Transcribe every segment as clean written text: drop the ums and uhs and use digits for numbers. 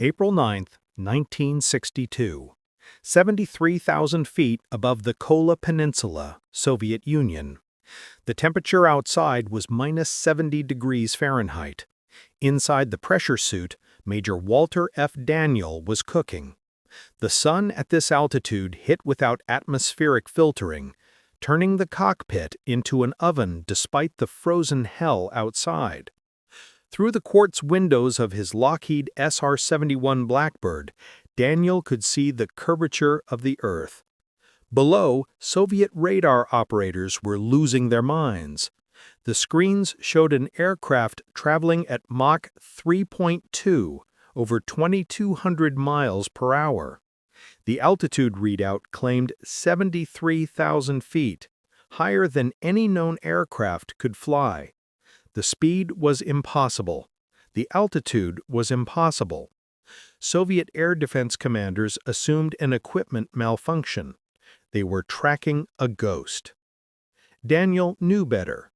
April 9, 1962. 73,000 feet above the Kola Peninsula, Soviet Union. The temperature outside was minus 70 degrees Fahrenheit. Inside the pressure suit, Major Walter F. Daniel was cooking. The sun at this altitude hit without atmospheric filtering, turning the cockpit into an oven despite the frozen hell outside. Through the quartz windows of his Lockheed SR-71 Blackbird, Daniel could see the curvature of the Earth. Below, Soviet radar operators were losing their minds. The screens showed an aircraft traveling at Mach 3.2, over 2,200 miles per hour. The altitude readout claimed 73,000 feet, higher than any known aircraft could fly. The speed was impossible. The altitude was impossible. Soviet air defense commanders assumed an equipment malfunction. They were tracking a ghost. Daniel knew better.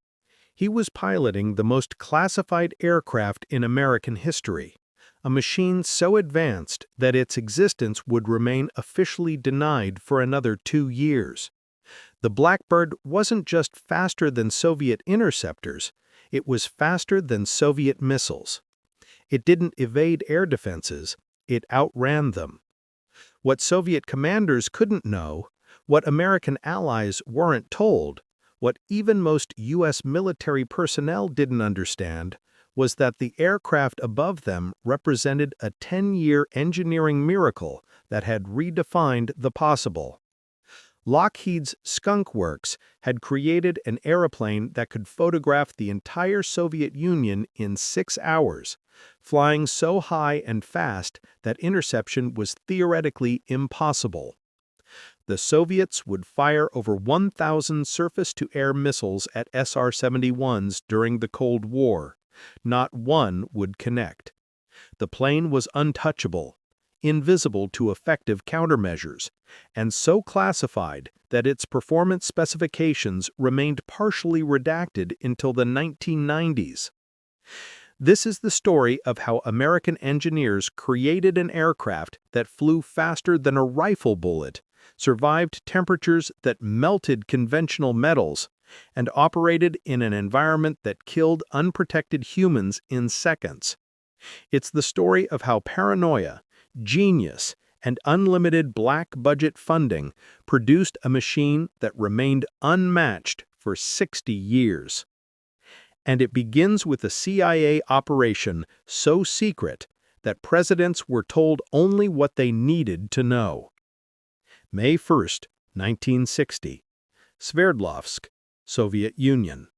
He was piloting the most classified aircraft in American history, a machine so advanced that its existence would remain officially denied for another 2 years. The Blackbird wasn't just faster than Soviet interceptors, it was faster than Soviet missiles. It didn't evade air defenses, it outran them. What Soviet commanders couldn't know, what American allies weren't told, what even most U.S. military personnel didn't understand, was that the aircraft above them represented a 10-year engineering miracle that had redefined the possible. Lockheed's Skunk Works had created an airplane that could photograph the entire Soviet Union in 6 hours, flying so high and fast that interception was theoretically impossible. The Soviets would fire over 1,000 surface-to-air missiles at SR-71s during the Cold War. Not one would connect. The plane was untouchable, invisible to effective countermeasures, and so classified that its performance specifications remained partially redacted until the 1990s. This is the story of how American engineers created an aircraft that flew faster than a rifle bullet, survived temperatures that melted conventional metals, and operated in an environment that killed unprotected humans in seconds. It's the story of how paranoia, genius, and unlimited black-budget funding produced a machine that remained unmatched for 60 years. And it begins with a CIA operation so secret that presidents were told only what they needed to know. May 1, 1960. Sverdlovsk, Soviet Union.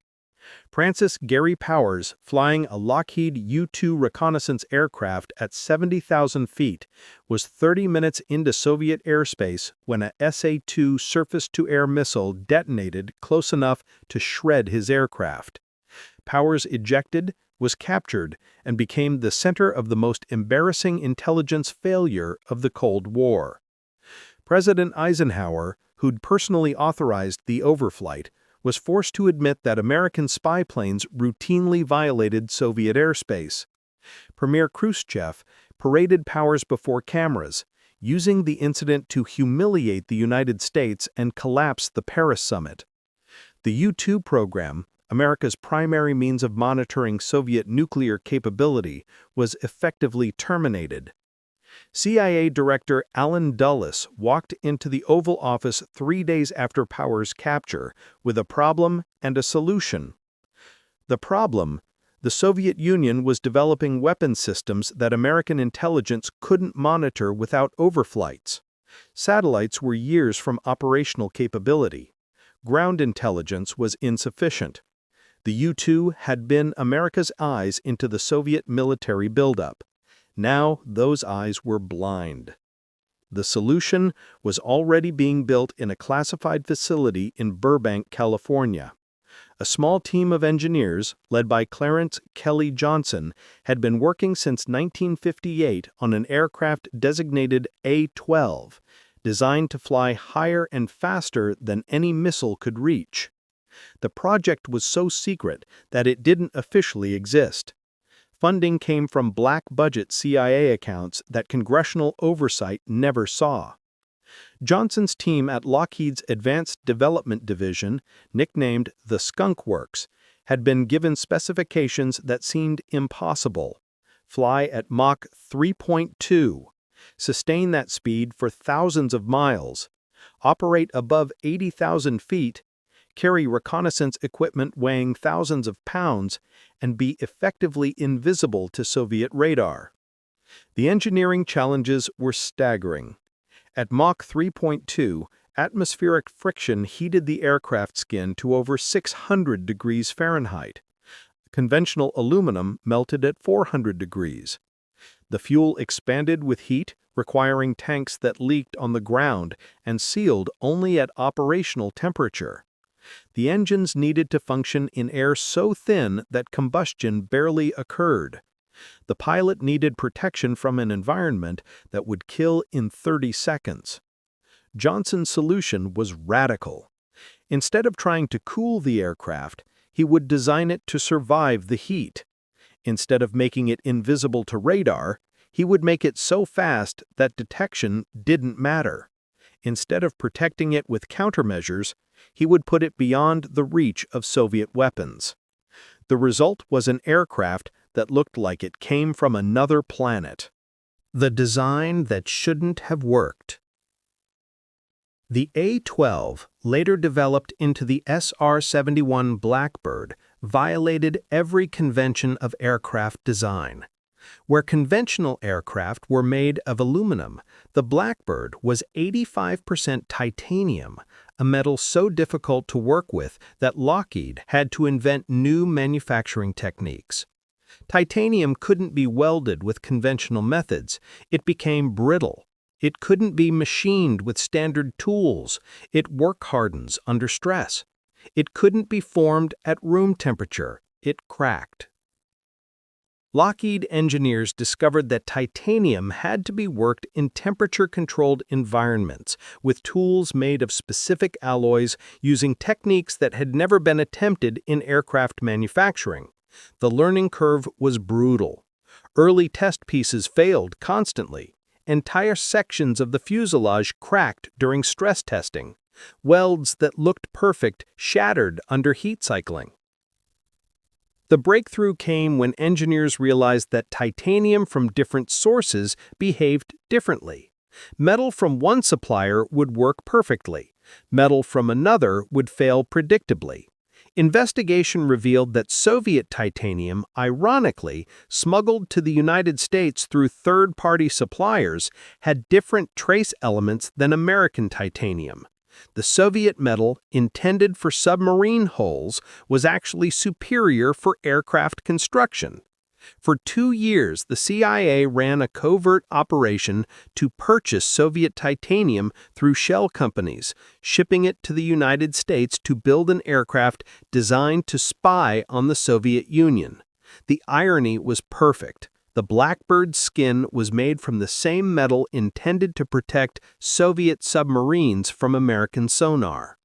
Francis Gary Powers, flying a Lockheed U-2 reconnaissance aircraft at 70,000 feet, was 30 minutes into Soviet airspace when a SA-2 surface-to-air missile detonated close enough to shred his aircraft. Powers ejected, was captured, and became the center of the most embarrassing intelligence failure of the Cold War. President Eisenhower, who'd personally authorized the overflight, was forced to admit that American spy planes routinely violated Soviet airspace. Premier Khrushchev paraded Powers before cameras, using the incident to humiliate the United States and collapse the Paris summit. The U-2 program, America's primary means of monitoring Soviet nuclear capability, was effectively terminated. CIA Director Allen Dulles walked into the Oval Office 3 days after Powers' capture with a problem and a solution. The problem: the Soviet Union was developing weapon systems that American intelligence couldn't monitor without overflights. Satellites were years from operational capability. Ground intelligence was insufficient. The U-2 had been America's eyes into the Soviet military buildup. Now those eyes were blind. The solution was already being built in a classified facility in Burbank, California. A small team of engineers, led by Clarence Kelly Johnson, had been working since 1958 on an aircraft designated A-12, designed to fly higher and faster than any missile could reach. The project was so secret that it didn't officially exist. Funding came from black-budget CIA accounts that congressional oversight never saw. Johnson's team at Lockheed's Advanced Development Division, nicknamed the Skunk Works, had been given specifications that seemed impossible. Fly at Mach 3.2, sustain that speed for thousands of miles, operate above 80,000 feet, carry reconnaissance equipment weighing thousands of pounds, and be effectively invisible to Soviet radar. The engineering challenges were staggering. At Mach 3.2, atmospheric friction heated the aircraft skin to over 600 degrees Fahrenheit. Conventional aluminum melted at 400 degrees. The fuel expanded with heat, requiring tanks that leaked on the ground and sealed only at operational temperature. The engines needed to function in air so thin that combustion barely occurred. The pilot needed protection from an environment that would kill in 30 seconds. Johnson's solution was radical. Instead of trying to cool the aircraft, he would design it to survive the heat. Instead of making it invisible to radar, he would make it so fast that detection didn't matter. Instead of protecting it with countermeasures, he would put it beyond the reach of Soviet weapons. The result was an aircraft that looked like it came from another planet. The design that shouldn't have worked. The A-12, later developed into the SR-71 Blackbird, violated every convention of aircraft design. Where conventional aircraft were made of aluminum, the Blackbird was 85% titanium, a metal so difficult to work with that Lockheed had to invent new manufacturing techniques. Titanium couldn't be welded with conventional methods. It became brittle. It couldn't be machined with standard tools. It work hardens under stress. It couldn't be formed at room temperature. It cracked. Lockheed engineers discovered that titanium had to be worked in temperature-controlled environments with tools made of specific alloys using techniques that had never been attempted in aircraft manufacturing. The learning curve was brutal. Early test pieces failed constantly. Entire sections of the fuselage cracked during stress testing. Welds that looked perfect shattered under heat cycling. The breakthrough came when engineers realized that titanium from different sources behaved differently. Metal from one supplier would work perfectly. Metal from another would fail predictably. Investigation revealed that Soviet titanium, ironically, smuggled to the United States through third-party suppliers, had different trace elements than American titanium. The Soviet metal, intended for submarine hulls, was actually superior for aircraft construction. For 2 years, the CIA ran a covert operation to purchase Soviet titanium through shell companies, shipping it to the United States to build an aircraft designed to spy on the Soviet Union. The irony was perfect. The Blackbird's skin was made from the same metal intended to protect Soviet submarines from American sonar.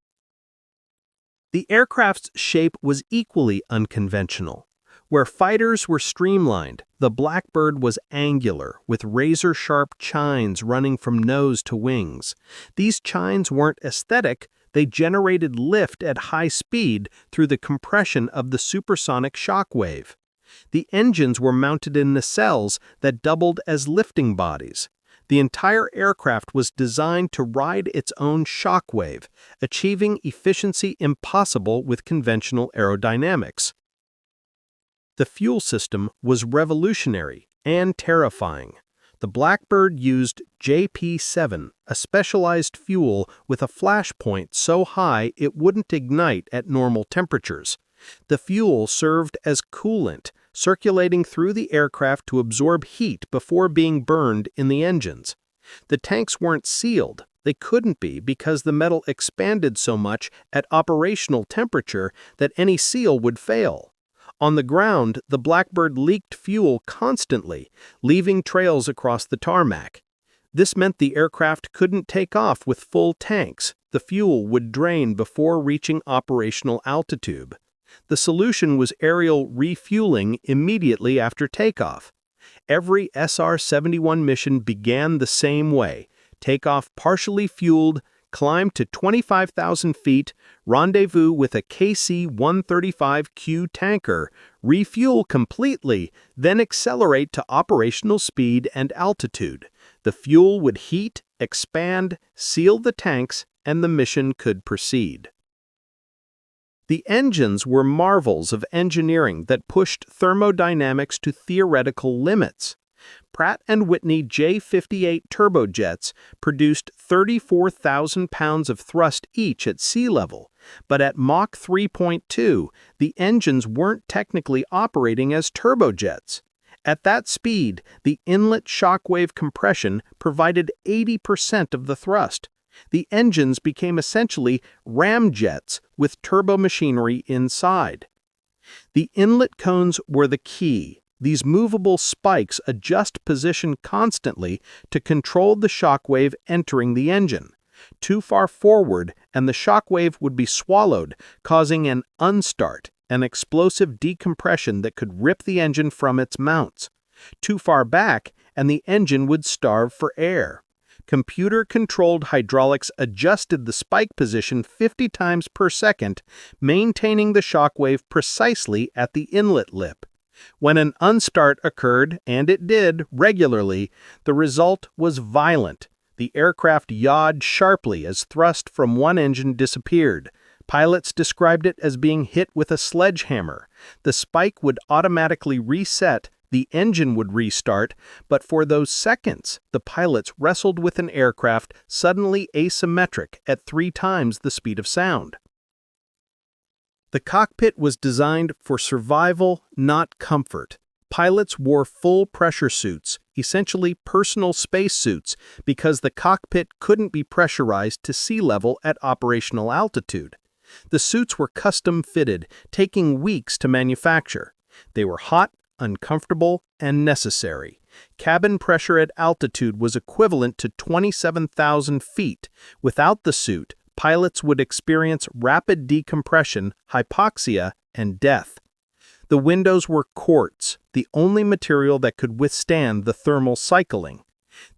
The aircraft's shape was equally unconventional. Where fighters were streamlined, the Blackbird was angular, with razor-sharp chines running from nose to wings. These chines weren't aesthetic, they generated lift at high speed through the compression of the supersonic shock wave. The engines were mounted in nacelles that doubled as lifting bodies. The entire aircraft was designed to ride its own shock wave, achieving efficiency impossible with conventional aerodynamics. The fuel system was revolutionary and terrifying. The Blackbird used JP7, a specialized fuel with a flash point so high it wouldn't ignite at normal temperatures. The fuel served as coolant, circulating through the aircraft to absorb heat before being burned in the engines. The tanks weren't sealed. They couldn't be because the metal expanded so much at operational temperature that any seal would fail. On the ground, the Blackbird leaked fuel constantly, leaving trails across the tarmac. This meant the aircraft couldn't take off with full tanks. The fuel would drain before reaching operational altitude. The solution was aerial refueling immediately after takeoff. Every SR-71 mission began the same way: takeoff partially fueled, climb to 25,000 feet, rendezvous with a KC-135Q tanker, refuel completely, then accelerate to operational speed and altitude. The fuel would heat, expand, seal the tanks, and the mission could proceed. The engines were marvels of engineering that pushed thermodynamics to theoretical limits. Pratt & Whitney J-58 turbojets produced 34,000 pounds of thrust each at sea level, but at Mach 3.2, the engines weren't technically operating as turbojets. At that speed, the inlet shockwave compression provided 80% of the thrust. The engines became essentially ramjets with turbomachinery inside. The inlet cones were the key. These movable spikes adjust position constantly to control the shockwave entering the engine. Too far forward, and the shockwave would be swallowed, causing an unstart, an explosive decompression that could rip the engine from its mounts. Too far back, and the engine would starve for air. Computer-controlled hydraulics adjusted the spike position 50 times per second, maintaining the shockwave precisely at the inlet lip. When an unstart occurred, and it did regularly, the result was violent. The aircraft yawed sharply as thrust from one engine disappeared. Pilots described it as being hit with a sledgehammer. The spike would automatically reset, the engine would restart, but for those seconds, the pilots wrestled with an aircraft suddenly asymmetric at 3 times the speed of sound. The cockpit was designed for survival, not comfort. Pilots wore full pressure suits, essentially personal spacesuits, because the cockpit couldn't be pressurized to sea level at operational altitude. The suits were custom-fitted, taking weeks to manufacture. They were hot, uncomfortable, and necessary. Cabin pressure at altitude was equivalent to 27,000 feet. Without the suit, pilots would experience rapid decompression, hypoxia, and death. The windows were quartz, the only material that could withstand the thermal cycling.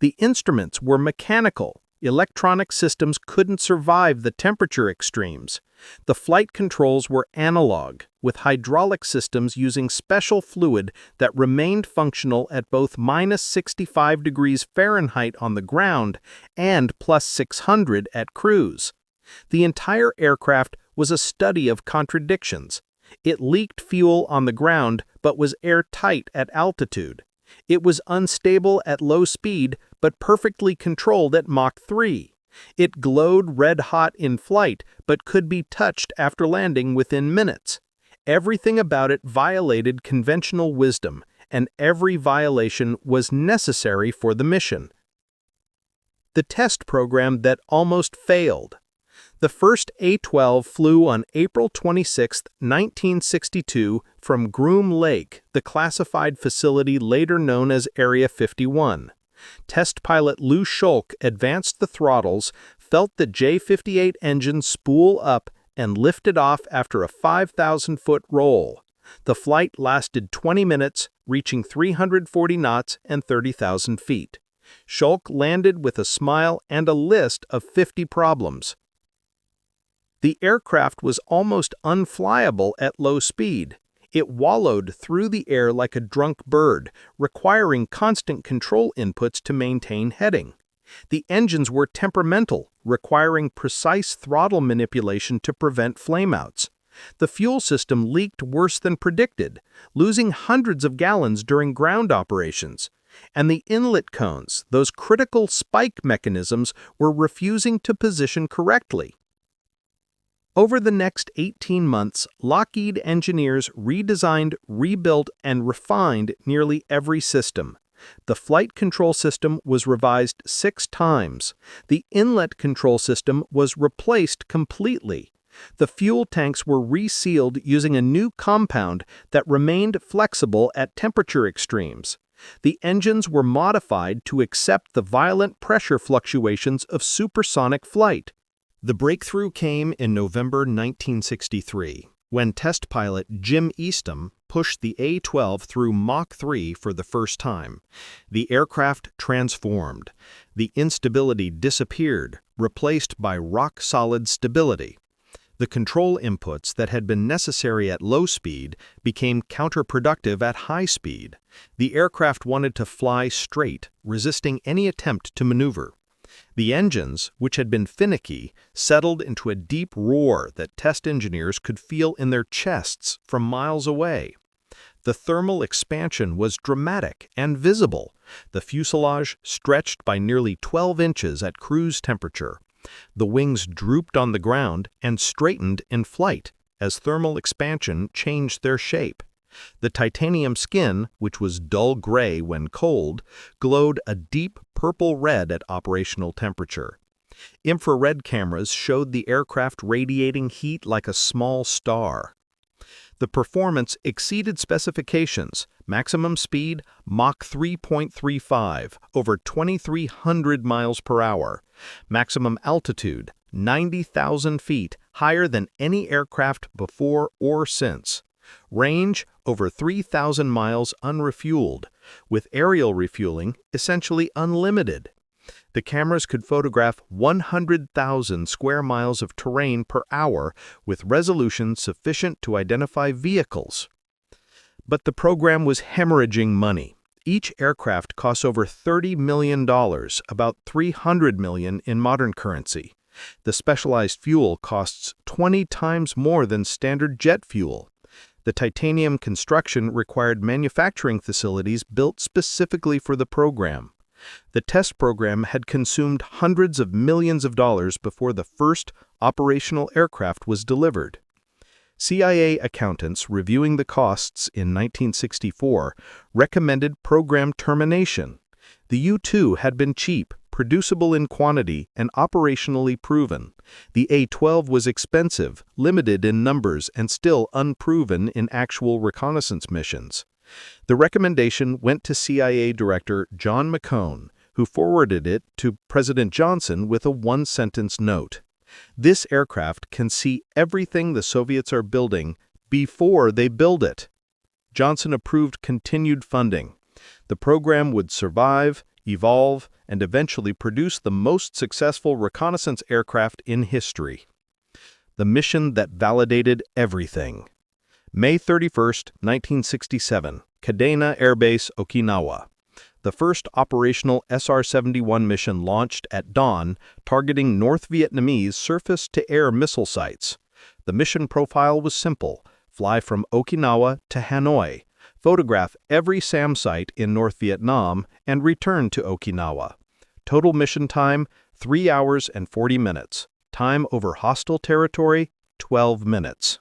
The instruments were mechanical. Electronic systems couldn't survive the temperature extremes. The flight controls were analog, with hydraulic systems using special fluid that remained functional at both -65 degrees Fahrenheit on the ground and +600 at cruise. The entire aircraft was a study of contradictions. It leaked fuel on the ground but was airtight at altitude. It was unstable at low speed but perfectly controlled at Mach 3. It glowed red-hot in flight but could be touched after landing within minutes. Everything about it violated conventional wisdom, and every violation was necessary for the mission. The test program that almost failed. The first A-12 flew on April 26, 1962, from Groom Lake, the classified facility later known as Area 51. Test pilot Lou Schulk advanced the throttles, felt the J-58 engine spool up, and lifted off after a 5,000-foot roll. The flight lasted 20 minutes, reaching 340 knots and 30,000 feet. Schulk landed with a smile and a list of 50 problems. The aircraft was almost unflyable at low speed. It wallowed through the air like a drunk bird, requiring constant control inputs to maintain heading. The engines were temperamental, requiring precise throttle manipulation to prevent flameouts. The fuel system leaked worse than predicted, losing hundreds of gallons during ground operations. And the inlet cones, those critical spike mechanisms, were refusing to position correctly. Over the next 18 months, Lockheed engineers redesigned, rebuilt, and refined nearly every system. The flight control system was revised 6 times. The inlet control system was replaced completely. The fuel tanks were resealed using a new compound that remained flexible at temperature extremes. The engines were modified to accept the violent pressure fluctuations of supersonic flight. The breakthrough came in November 1963. when test pilot Jim Eastham pushed the A-12 through Mach 3 for the first time. The aircraft transformed. The instability disappeared, replaced by rock-solid stability. The control inputs that had been necessary at low speed became counterproductive at high speed. The aircraft wanted to fly straight, resisting any attempt to maneuver. The engines, which had been finicky, settled into a deep roar that test engineers could feel in their chests from miles away. The thermal expansion was dramatic and visible. The fuselage stretched by nearly 12 inches at cruise temperature. The wings drooped on the ground and straightened in flight as thermal expansion changed their shape. The titanium skin, which was dull gray when cold, glowed a deep purple red at operational temperature. Infrared cameras showed the aircraft radiating heat like a small star. The performance exceeded specifications. Maximum speed, Mach 3.35, over 2,300 miles per hour. Maximum altitude, 90,000 feet, higher than any aircraft before or since. Range, over 3,000 miles unrefueled, with aerial refueling essentially unlimited. The cameras could photograph 100,000 square miles of terrain per hour with resolution sufficient to identify vehicles. But the program was hemorrhaging money. Each aircraft costs over $30 million, about $300 million in modern currency. The specialized fuel costs 20 times more than standard jet fuel. The titanium construction required manufacturing facilities built specifically for the program. The test program had consumed hundreds of millions of dollars before the first operational aircraft was delivered. CIA accountants reviewing the costs in 1964 recommended program termination. The U-2 had been cheap, producible in quantity, and operationally proven. The A-12 was expensive, limited in numbers, and still unproven in actual reconnaissance missions. The recommendation went to CIA Director John McCone, who forwarded it to President Johnson with a one-sentence note. This aircraft can see everything the Soviets are building before they build it. Johnson approved continued funding. The program would survive, evolve, and eventually produce the most successful reconnaissance aircraft in history. The mission that validated everything. May 31, 1967, Kadena Air Base, Okinawa. The first operational SR-71 mission launched at dawn, targeting North Vietnamese surface-to-air missile sites. The mission profile was simple: fly from Okinawa to Hanoi, photograph every SAM site in North Vietnam, and return to Okinawa. Total mission time, 3 hours and 40 minutes. Time over hostile territory, 12 minutes.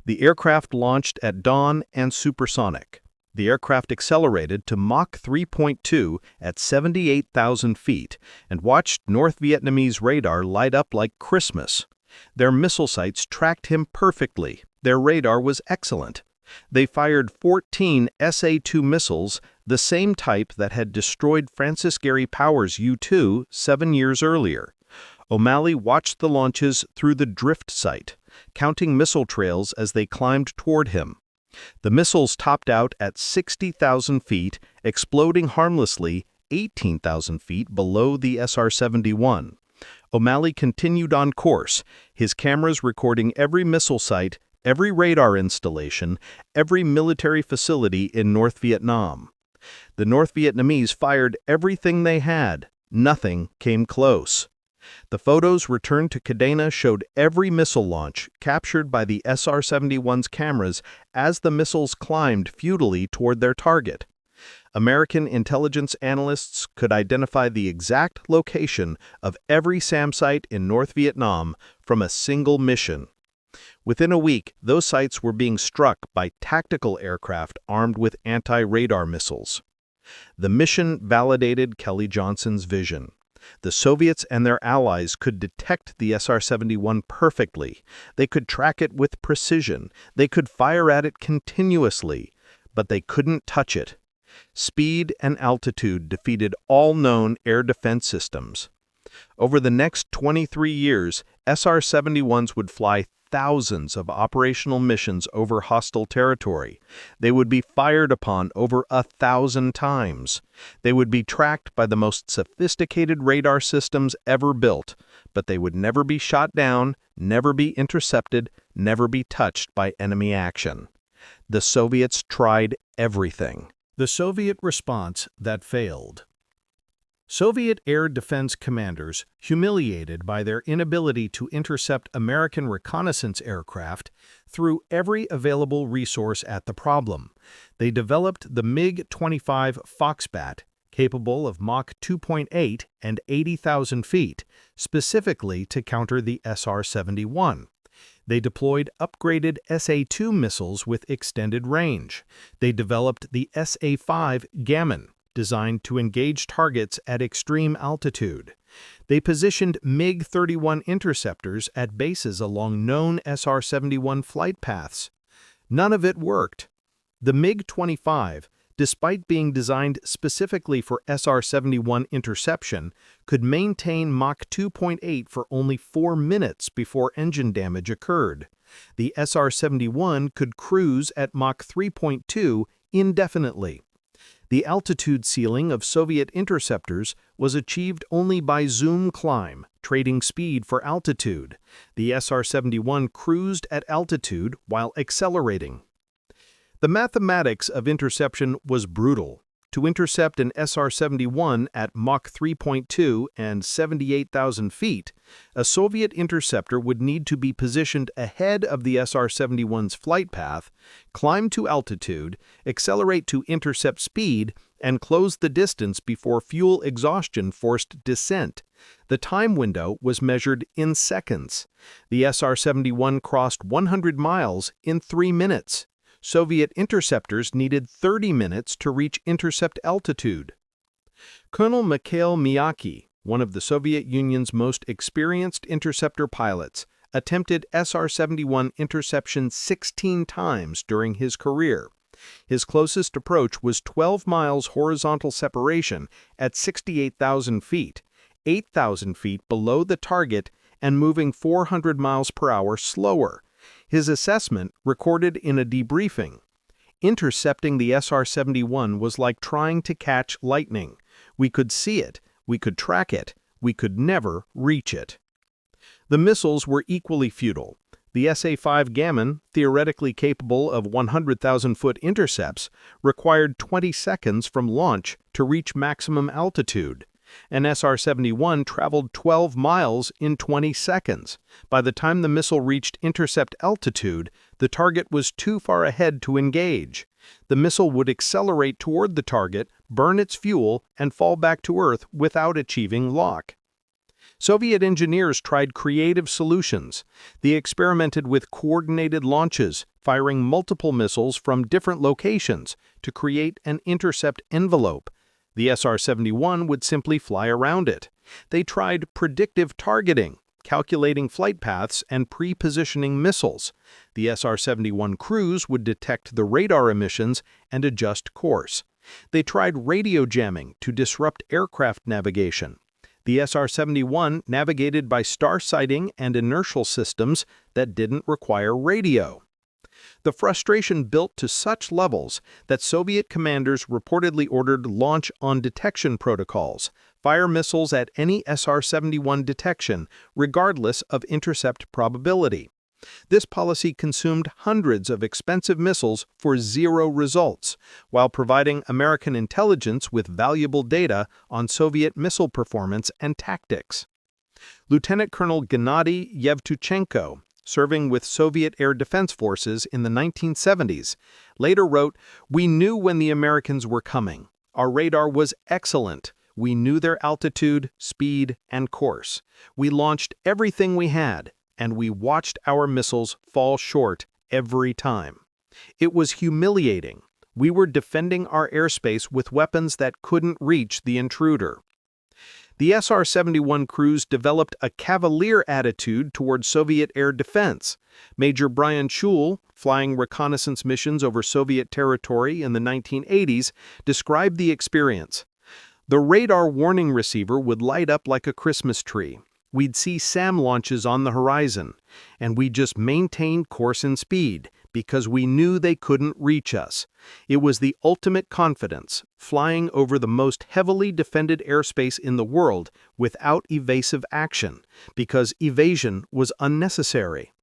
The aircraft launched at dawn and supersonic. The aircraft accelerated to Mach 3.2 at 78,000 feet and watched North Vietnamese radar light up like Christmas. Their missile sites tracked him perfectly. Their radar was excellent. They fired 14 SA-2 missiles, the same type that had destroyed Francis Gary Powers' U-2 7 years earlier. O'Malley watched the launches through the drift sight, counting missile trails as they climbed toward him. The missiles topped out at 60,000 feet, exploding harmlessly 18,000 feet below the SR-71. O'Malley continued on course, his cameras recording every missile site, every radar installation, every military facility in North Vietnam. The North Vietnamese fired everything they had. Nothing came close. The photos returned to Kadena showed every missile launch captured by the SR-71's cameras as the missiles climbed futilely toward their target. American intelligence analysts could identify the exact location of every SAM site in North Vietnam from a single mission. Within a week, those sites were being struck by tactical aircraft armed with anti-radar missiles. The mission validated Kelly Johnson's vision. The Soviets and their allies could detect the SR-71 perfectly. They could track it with precision. They could fire at it continuously, but they couldn't touch it. Speed and altitude defeated all known air defense systems. Over the next 23 years, SR-71s would fly thousands of operational missions over hostile territory. They would be fired upon over 1,000 times. They would be tracked by the most sophisticated radar systems ever built, but they would never be shot down, never be intercepted, never be touched by enemy action. The Soviets tried everything. The Soviet response that failed. Soviet air defense commanders, humiliated by their inability to intercept American reconnaissance aircraft, threw every available resource at the problem. They developed the MiG-25 Foxbat, capable of Mach 2.8 and 80,000 feet, specifically to counter the SR-71. They deployed upgraded SA-2 missiles with extended range. They developed the SA-5 Gammon, designed to engage targets at extreme altitude. They positioned MiG-31 interceptors at bases along known SR-71 flight paths. None of it worked. The MiG-25, despite being designed specifically for SR-71 interception, could maintain Mach 2.8 for only 4 minutes before engine damage occurred. The SR-71 could cruise at Mach 3.2 indefinitely. The altitude ceiling of Soviet interceptors was achieved only by zoom climb, trading speed for altitude. The SR-71 cruised at altitude while accelerating. The mathematics of interception was brutal. To intercept an SR-71 at Mach 3.2 and 78,000 feet, a Soviet interceptor would need to be positioned ahead of the SR-71's flight path, climb to altitude, accelerate to intercept speed, and close the distance before fuel exhaustion forced descent. The time window was measured in seconds. The SR-71 crossed 100 miles in 3 minutes. Soviet interceptors needed 30 minutes to reach intercept altitude. Colonel Mikhail Miyake, one of the Soviet Union's most experienced interceptor pilots, attempted SR-71 interception 16 times during his career. His closest approach was 12 miles horizontal separation at 68,000 feet, 8,000 feet below the target and moving 400 miles per hour slower. His assessment, recorded in a debriefing: intercepting the SR-71 was like trying to catch lightning. We could see it, we could track it, we could never reach it. The missiles were equally futile. The SA-5 Gammon, theoretically capable of 100,000-foot intercepts, required 20 seconds from launch to reach maximum altitude. An SR-71 traveled 12 miles in 20 seconds. By the time the missile reached intercept altitude, the target was too far ahead to engage. The missile would accelerate toward the target, burn its fuel, and fall back to Earth without achieving lock. Soviet engineers tried creative solutions. They experimented with coordinated launches, firing multiple missiles from different locations to create an intercept envelope. The SR-71 would simply fly around it. They tried predictive targeting, calculating flight paths and pre-positioning missiles. The SR-71 crews would detect the radar emissions and adjust course. They tried radio jamming to disrupt aircraft navigation. The SR-71 navigated by star sighting and inertial systems that didn't require radio. The frustration built to such levels that Soviet commanders reportedly ordered launch-on-detection protocols, fire missiles at any SR-71 detection, regardless of intercept probability. This policy consumed hundreds of expensive missiles for zero results, while providing American intelligence with valuable data on Soviet missile performance and tactics. Lieutenant Colonel Gennady Yevtuchenko, serving with Soviet Air Defense Forces in the 1970s, later wrote, "We knew when the Americans were coming. Our radar was excellent. We knew their altitude, speed, and course. We launched everything we had, and we watched our missiles fall short every time. It was humiliating. We were defending our airspace with weapons that couldn't reach the intruder." The SR-71 crews developed a cavalier attitude toward Soviet air defense. Major Brian Schul, flying reconnaissance missions over Soviet territory in the 1980s, described the experience. "The radar warning receiver would light up like a Christmas tree. we'd see SAM launches on the horizon, and we just maintained course and speed because we knew they couldn't reach us. It was the ultimate confidence, flying over the most heavily defended airspace in the world without evasive action, because evasion was unnecessary.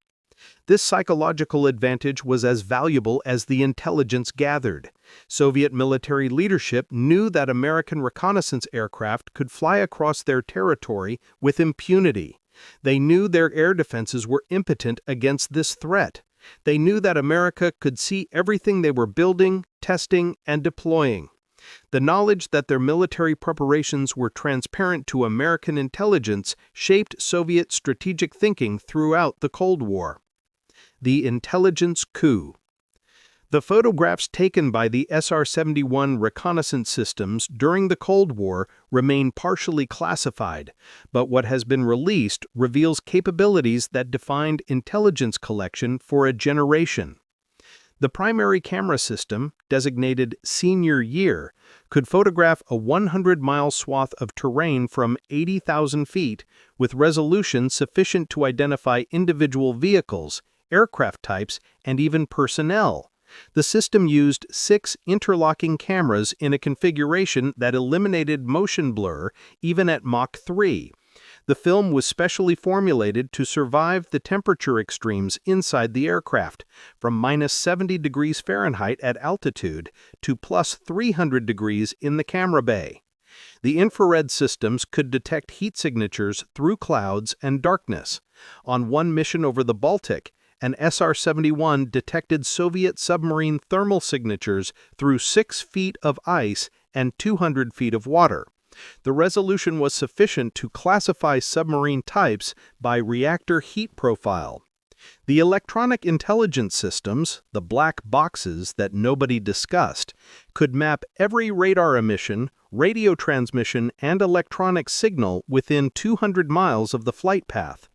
This psychological advantage was as valuable as the intelligence gathered. Soviet military leadership knew that American reconnaissance aircraft could fly across their territory with impunity. They knew their air defenses were impotent against this threat. They knew that America could see everything they were building, testing, and deploying. The knowledge that their military preparations were transparent to American intelligence shaped Soviet strategic thinking throughout the Cold War. The intelligence coup. The photographs taken by the SR-71 reconnaissance systems during the Cold War remain partially classified, but what has been released reveals capabilities that defined intelligence collection for a generation. The primary camera system, designated Senior Year, could photograph a 100-mile swath of terrain from 80,000 feet with resolution sufficient to identify individual vehicles, aircraft types, and even personnel. The system used 6 interlocking cameras in a configuration that eliminated motion blur even at Mach 3. The film was specially formulated to survive the temperature extremes inside the aircraft, from minus 70 degrees Fahrenheit at altitude to plus 300 degrees in the camera bay. The infrared systems could detect heat signatures through clouds and darkness. On one mission over the Baltic, an SR-71 detected Soviet submarine thermal signatures through 6 feet of ice and 200 feet of water. The resolution was sufficient to classify submarine types by reactor heat profile. The electronic intelligence systems, the black boxes that nobody discussed, could map every radar emission, radio transmission, and electronic signal within 200 miles of the flight path.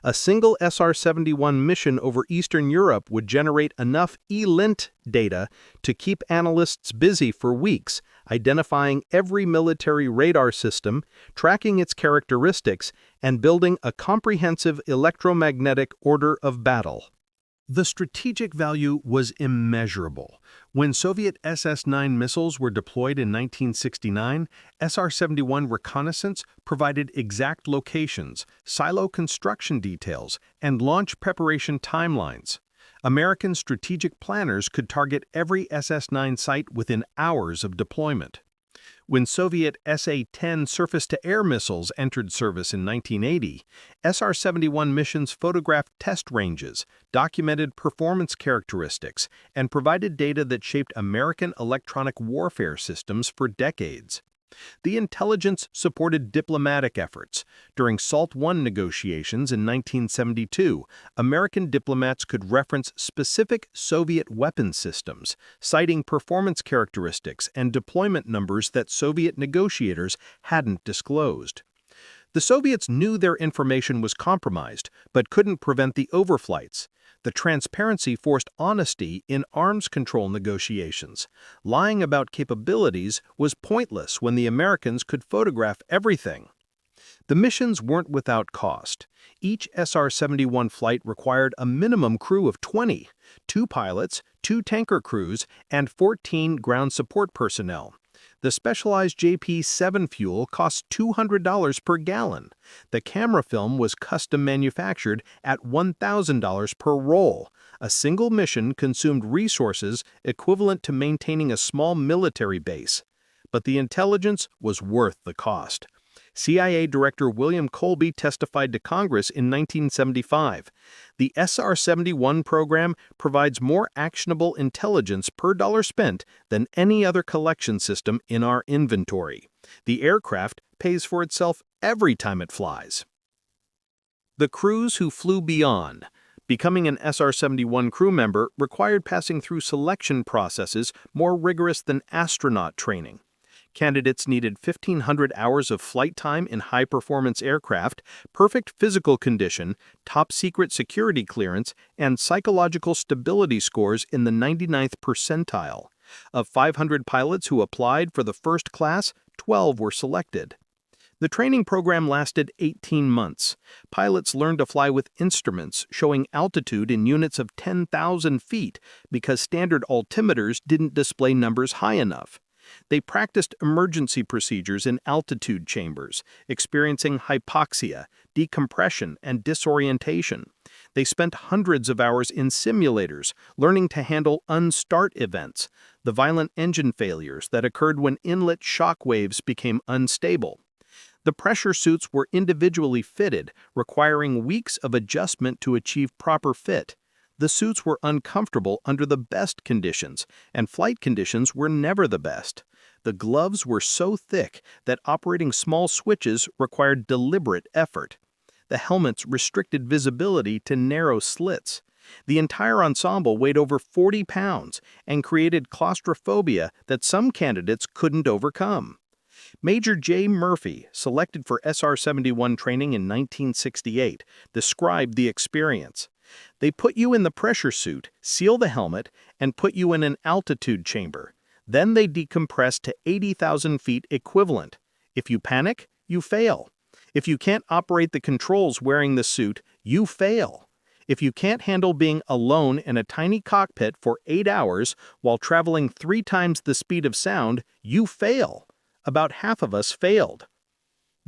A single SR-71 mission over Eastern Europe would generate enough ELINT data to keep analysts busy for weeks, identifying every military radar system, tracking its characteristics, and building a comprehensive electromagnetic order of battle. The strategic value was immeasurable. When Soviet SS-9 missiles were deployed in 1969, SR-71 reconnaissance provided exact locations, silo construction details, and launch preparation timelines. American strategic planners could target every SS-9 site within hours of deployment. When Soviet SA-10 surface-to-air missiles entered service in 1980, SR-71 missions photographed test ranges, documented performance characteristics, and provided data that shaped American electronic warfare systems for decades. The intelligence supported diplomatic efforts. During SALT I negotiations in 1972, American diplomats could reference specific Soviet weapons systems, citing performance characteristics and deployment numbers that Soviet negotiators hadn't disclosed. The Soviets knew their information was compromised, but couldn't prevent the overflights. The transparency forced honesty in arms control negotiations. Lying about capabilities was pointless when the Americans could photograph everything. The missions weren't without cost. Each SR-71 flight required a minimum crew of 20, 2 pilots, 2 tanker crews, and 14 ground support personnel. The specialized JP-7 fuel cost $200 per gallon. The camera film was custom manufactured at $1,000 per roll. A single mission consumed resources equivalent to maintaining a small military base. But the intelligence was worth the cost. CIA Director William Colby testified to Congress in 1975. The SR-71 program provides more actionable intelligence per dollar spent than any other collection system in our inventory. The aircraft pays for itself every time it flies. The crews who flew beyond. Becoming an SR-71 crew member required passing through selection processes more rigorous than astronaut training. Candidates needed 1,500 hours of flight time in high-performance aircraft, perfect physical condition, top-secret security clearance, and psychological stability scores in the 99th percentile. Of 500 pilots who applied for the first class, 12 were selected. The training program lasted 18 months. Pilots learned to fly with instruments showing altitude in units of 10,000 feet because standard altimeters didn't display numbers high enough. They practiced emergency procedures in altitude chambers, experiencing hypoxia, decompression, and disorientation. They spent hundreds of hours in simulators, learning to handle unstart events, the violent engine failures that occurred when inlet shock waves became unstable. The pressure suits were individually fitted, requiring weeks of adjustment to achieve proper fit. The suits were uncomfortable under the best conditions, and flight conditions were never the best. The gloves were so thick that operating small switches required deliberate effort. The helmets restricted visibility to narrow slits. The entire ensemble weighed over 40 pounds and created claustrophobia that some candidates couldn't overcome. Major J. Murphy, selected for SR-71 training in 1968, described the experience. They put you in the pressure suit, seal the helmet, and put you in an altitude chamber. Then they decompress to 80,000 feet equivalent. If you panic, you fail. If you can't operate the controls wearing the suit, you fail. If you can't handle being alone in a tiny cockpit for 8 hours while traveling 3 times the speed of sound, you fail. About half of us failed.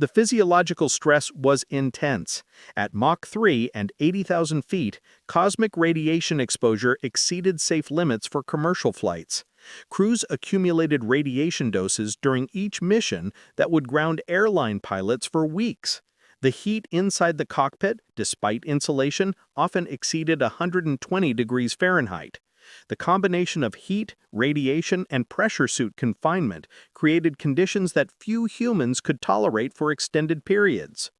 The physiological stress was intense. At Mach 3 and 80,000 feet, cosmic radiation exposure exceeded safe limits for commercial flights. Crews accumulated radiation doses during each mission that would ground airline pilots for weeks. The heat inside the cockpit, despite insulation, often exceeded 120 degrees Fahrenheit. The combination of heat, radiation, and pressure suit confinement created conditions that few humans could tolerate for extended periods.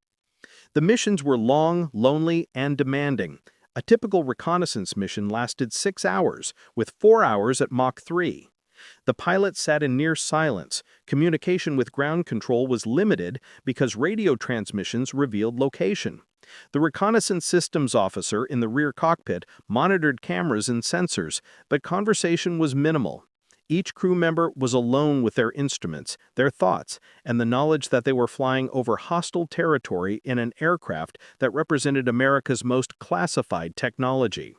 The missions were long, lonely, and demanding. A typical reconnaissance mission lasted 6 hours, with 4 hours at Mach 3. The pilot sat in near silence. Communication with ground control was limited because radio transmissions revealed location. The reconnaissance systems officer in the rear cockpit monitored cameras and sensors, but conversation was minimal. Each crew member was alone with their instruments, their thoughts, and the knowledge that they were flying over hostile territory in an aircraft that represented America's most classified technology.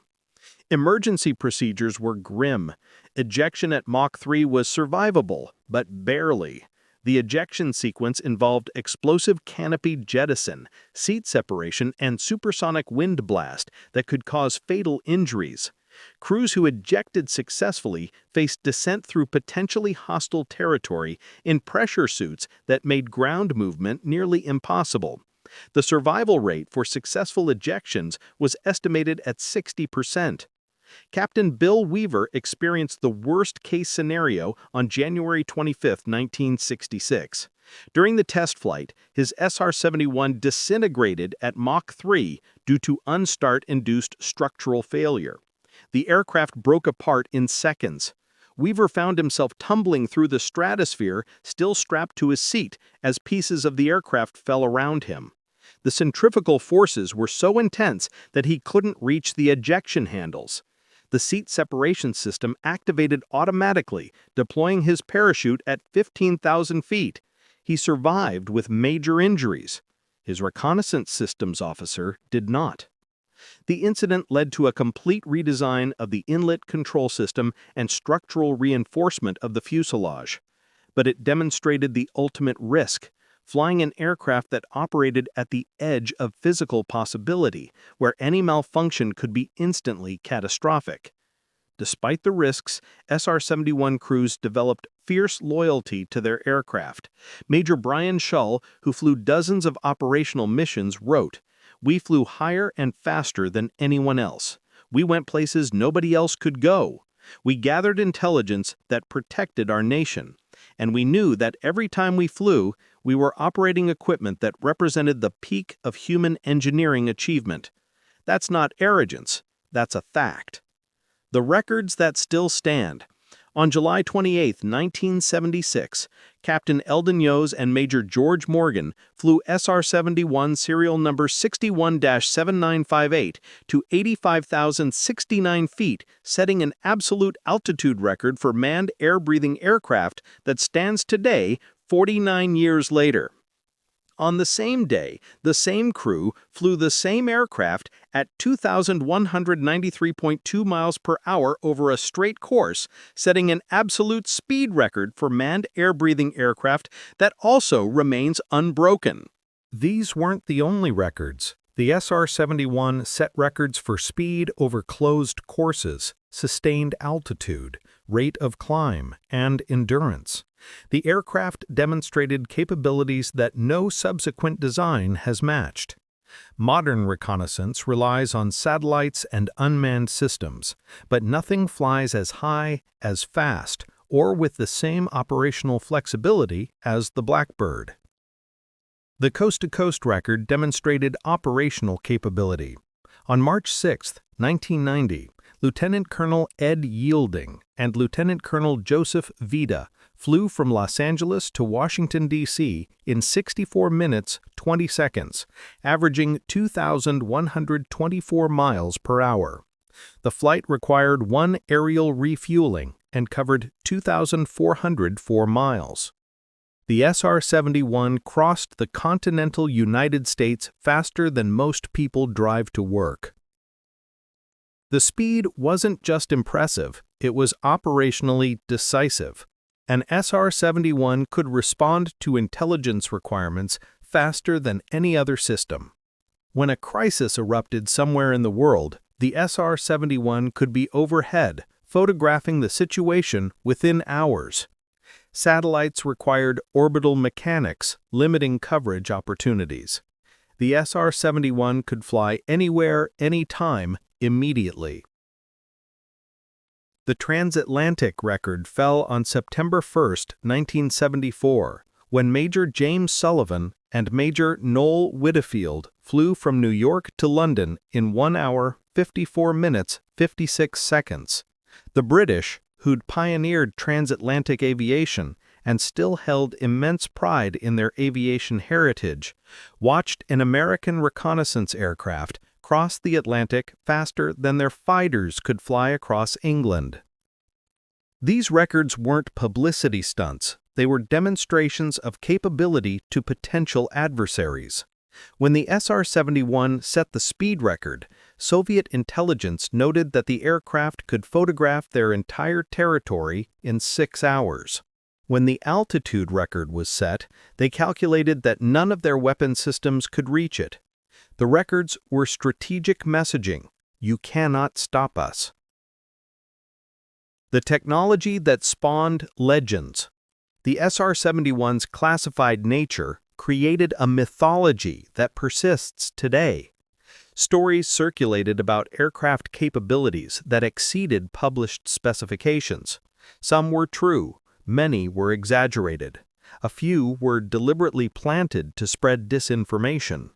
Emergency procedures were grim. Ejection at Mach 3 was survivable, but barely. The ejection sequence involved explosive canopy jettison, seat separation, and supersonic wind blast that could cause fatal injuries. Crews who ejected successfully faced descent through potentially hostile territory in pressure suits that made ground movement nearly impossible. The survival rate for successful ejections was estimated at 60%. Captain Bill Weaver experienced the worst-case scenario on January 25, 1966. During the test flight, his SR-71 disintegrated at Mach 3 due to unstart-induced structural failure. The aircraft broke apart in seconds. Weaver found himself tumbling through the stratosphere, still strapped to his seat, as pieces of the aircraft fell around him. The centrifugal forces were so intense that he couldn't reach the ejection handles. The seat separation system activated automatically, deploying his parachute at 15,000 feet. He survived with major injuries. His reconnaissance systems officer did not. The incident led to a complete redesign of the inlet control system and structural reinforcement of the fuselage. But it demonstrated the ultimate risk: flying an aircraft that operated at the edge of physical possibility, where any malfunction could be instantly catastrophic. Despite the risks, SR-71 crews developed fierce loyalty to their aircraft. Major Brian Shull, who flew dozens of operational missions, wrote, "We flew higher and faster than anyone else. We went places nobody else could go. We gathered intelligence that protected our nation. And we knew that every time we flew, we were operating equipment that represented the peak of human engineering achievement. That's not arrogance, that's a fact." The records that still stand. On July 28, 1976, Captain Eldon Yose and Major George Morgan flew SR-71 serial number 61-7958 to 85,069 feet, setting an absolute altitude record for manned air-breathing aircraft that stands today, 49 years later. on the same day, the same crew flew the same aircraft at 2,193.2 miles per hour over a straight course, setting an absolute speed record for manned air-breathing aircraft that also remains unbroken. These weren't the only records. The SR-71 set records for speed over closed courses, sustained altitude, rate of climb, and endurance. The aircraft demonstrated capabilities that no subsequent design has matched. Modern reconnaissance relies on satellites and unmanned systems, but nothing flies as high, as fast, or with the same operational flexibility as the Blackbird. The coast-to-coast record demonstrated operational capability. On March 6, 1990, Lieutenant Colonel Ed Yielding and Lieutenant Colonel Joseph Vida flew from Los Angeles to Washington, D.C. in 64 minutes 20 seconds, averaging 2,124 miles per hour. The flight required one aerial refueling and covered 2,404 miles. The SR-71 crossed the continental United States faster than most people drive to work. The speed wasn't just impressive, it was operationally decisive. An SR-71 could respond to intelligence requirements faster than any other system. When a crisis erupted somewhere in the world, the SR-71 could be overhead, photographing the situation within hours. Satellites required orbital mechanics, limiting coverage opportunities. The SR-71 could fly anywhere, anytime, immediately. The transatlantic record fell on September 1, 1974, when Major James Sullivan and Major Noel Whitfield flew from New York to London in 1 hour, 54 minutes, 56 seconds. The British, who'd pioneered transatlantic aviation and still held immense pride in their aviation heritage, watched an American reconnaissance aircraft cross the Atlantic faster than their fighters could fly across England. These records weren't publicity stunts, they were demonstrations of capability to potential adversaries. When the SR-71 set the speed record, Soviet intelligence noted that the aircraft could photograph their entire territory in 6 hours. When the altitude record was set, they calculated that none of their weapon systems could reach it. The records were strategic messaging. You cannot stop us. The technology that spawned legends. The SR-71's classified nature created a mythology that persists today. Stories circulated about aircraft capabilities that exceeded published specifications. Some were true, many were exaggerated. A few were deliberately planted to spread disinformation.